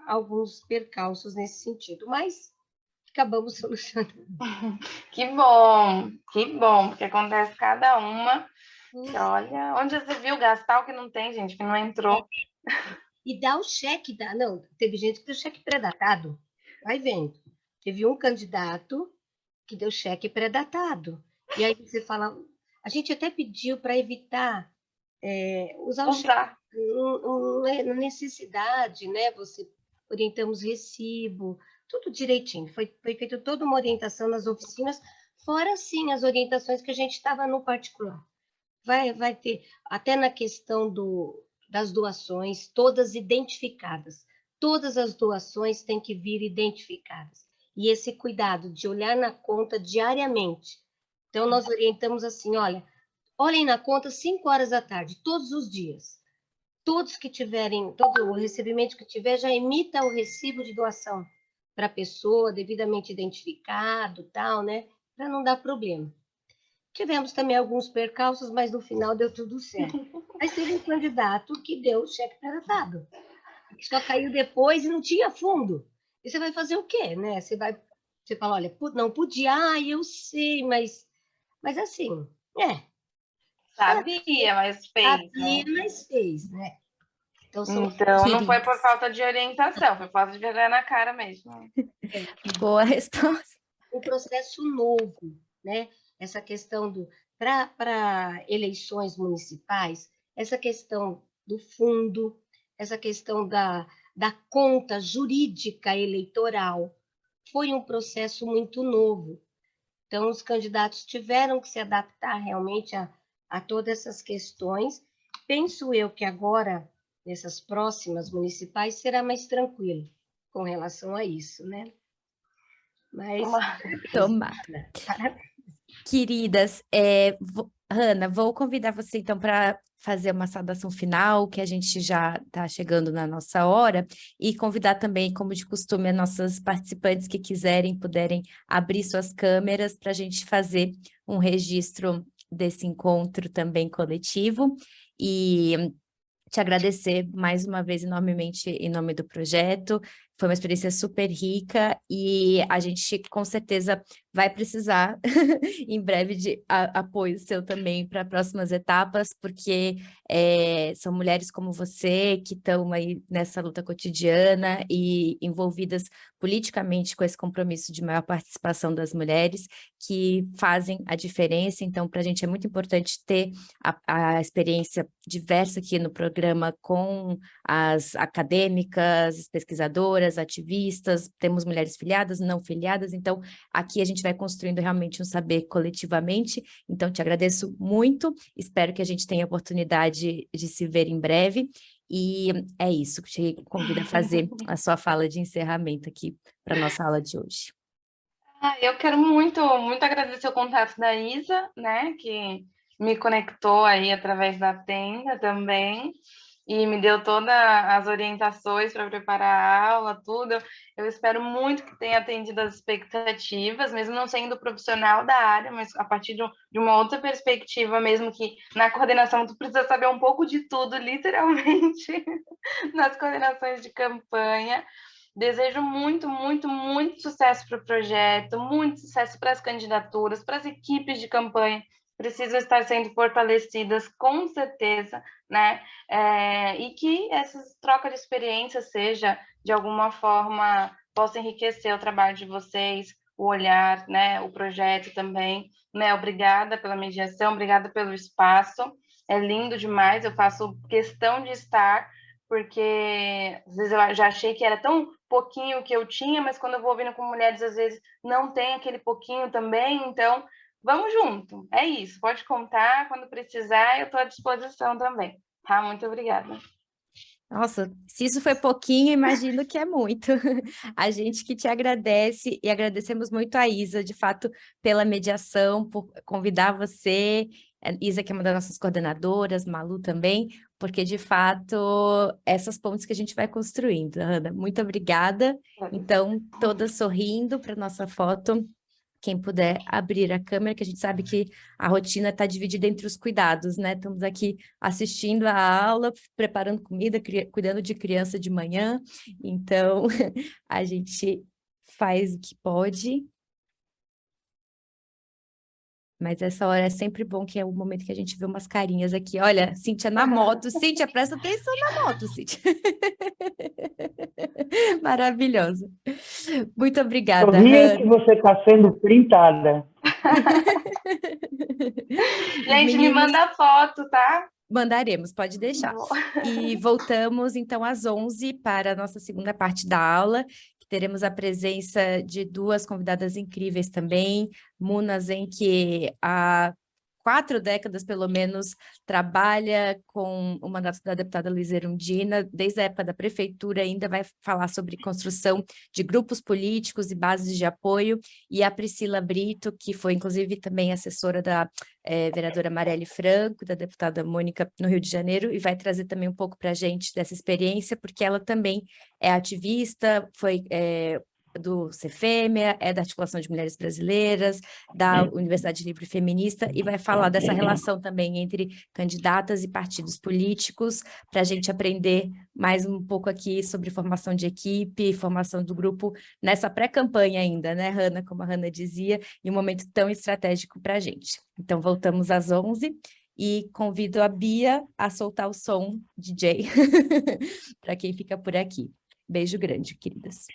alguns percalços nesse sentido, mas acabamos solucionando. Que bom, porque acontece cada uma. Que, olha, onde você viu gastar o que não tem, gente, que não entrou. E dá o cheque, não, teve gente que deu cheque pré-datado, vai vendo. Teve um candidato que deu cheque pré-datado. E aí você fala, a gente até pediu para evitar usar o cheque, não é necessidade, né? Orientamos recibo, tudo direitinho. Foi feita toda uma orientação nas oficinas, fora, sim, as orientações que a gente estava no particular. Vai ter, até na questão das doações, todas identificadas. Todas as doações têm que vir identificadas. E esse cuidado de olhar na conta diariamente. Então, nós orientamos assim, olhem na conta 5 horas da tarde, todos os dias. Todos que tiverem, todo o recebimento que tiver, já emita o recibo de doação para a pessoa, devidamente identificado, tal, né? Para não dar problema. Tivemos também alguns percalços, mas no final deu tudo certo. Mas teve um candidato que deu o cheque pré-datado. Só caiu depois e não tinha fundo. E você vai fazer o quê, né? Você fala, olha, não podia, eu sei, mas assim, Sabia, mas fez, sabia, mas fez, né? Então, são Então, não foi por Queridas. falta de orientação, foi falta de vergonha na cara mesmo. Boa resposta. um processo novo, né? Essa questão para eleições municipais, essa questão do fundo, essa questão da conta jurídica eleitoral, foi um processo muito novo. Então, os candidatos tiveram que se adaptar realmente a todas essas questões. Penso eu que agora, nessas próximas municipais, será mais tranquilo com relação a isso, né? Mas, Tomara. Queridas, Hanna, vou convidar você então para fazer uma saudação final, que a gente já está chegando na nossa hora, e convidar também, como de costume, as nossas participantes que quiserem, puderem abrir suas câmeras para a gente fazer um registro desse encontro também coletivo, e te agradecer mais uma vez enormemente em nome do projeto. Foi uma experiência super rica e a gente com certeza vai precisar em breve de apoio seu também para próximas etapas, porque são mulheres como você que estão aí nessa luta cotidiana e envolvidas politicamente com esse compromisso de maior participação das mulheres que fazem a diferença. Então, para a gente é muito importante ter a experiência diversa aqui no programa com as acadêmicas, as pesquisadoras, ativistas, temos mulheres filiadas, não filiadas, então aqui a gente vai construindo realmente um saber coletivamente. Então, te agradeço muito, espero que a gente tenha a oportunidade de se ver em breve. E é isso, te convido a fazer a sua fala de encerramento aqui para a nossa aula de hoje. Eu quero muito agradecer o contato da Isa, né, que me conectou aí através da tenda também, e me deu todas as orientações para preparar a aula, tudo. Eu espero muito que tenha atendido as expectativas, mesmo não sendo profissional da área, mas a partir de uma outra perspectiva, mesmo que na coordenação tu precisa saber um pouco de tudo, literalmente, nas coordenações de campanha. Desejo muito sucesso para o projeto, muito sucesso para as candidaturas, para as equipes de campanha, precisam estar sendo fortalecidas, com certeza, né? E que essa troca de experiência seja, de alguma forma, possa enriquecer o trabalho de vocês, o olhar, né? O projeto também, né? Obrigada pela mediação, obrigada pelo espaço, é lindo demais, eu faço questão de estar, porque às vezes eu já achei que era tão pouquinho que eu tinha, mas quando eu vou ouvindo com mulheres, às vezes não tem aquele pouquinho também, então vamos junto, é isso, pode contar, quando precisar, eu estou à disposição também, tá? Muito obrigada. Nossa, se isso foi pouquinho, imagino que é muito. A gente que te agradece e agradecemos muito a Isa, de fato, pela mediação, por convidar você, Isa, que é uma das nossas coordenadoras, Malu também, porque, de fato, essas pontes que a gente vai construindo. Ana, muito obrigada. Então, todas sorrindo para nossa foto. Quem puder abrir a câmera, que a gente sabe que a rotina está dividida entre os cuidados, né? Estamos aqui assistindo a aula, preparando comida, cuidando de criança de manhã, então a gente faz o que pode. Mas essa hora é sempre bom, que é o momento que a gente vê umas carinhas aqui. Olha, Cíntia na moto. Cíntia, presta atenção na moto, Cíntia. Maravilhosa. Muito obrigada, Sorria que você está sendo printada. Gente, me manda foto, tá? Mandaremos, pode deixar. E voltamos, então, às 11 para a nossa segunda parte da aula, que teremos a presença de duas convidadas incríveis também, Muna Zen, que há 4 décadas, pelo menos, trabalha com o mandato da deputada Luísa Erundina, desde a época da prefeitura, ainda vai falar sobre construção de grupos políticos e bases de apoio, e a Priscila Brito, que foi, inclusive, também assessora da vereadora Marielle Franco, da deputada Mônica, no Rio de Janeiro, e vai trazer também um pouco para a gente dessa experiência, porque ela também é ativista, foi do CEFEMEA, é da Articulação de Mulheres Brasileiras, da Universidade Livre Feminista, e vai falar dessa relação também entre candidatas e partidos políticos, para a gente aprender mais um pouco aqui sobre formação de equipe, formação do grupo, nessa pré-campanha ainda, né, Hanna, como a Hanna dizia, e um momento tão estratégico para a gente. Então, voltamos às 11, e convido a Bia a soltar o som DJ para quem fica por aqui. Beijo grande, queridas.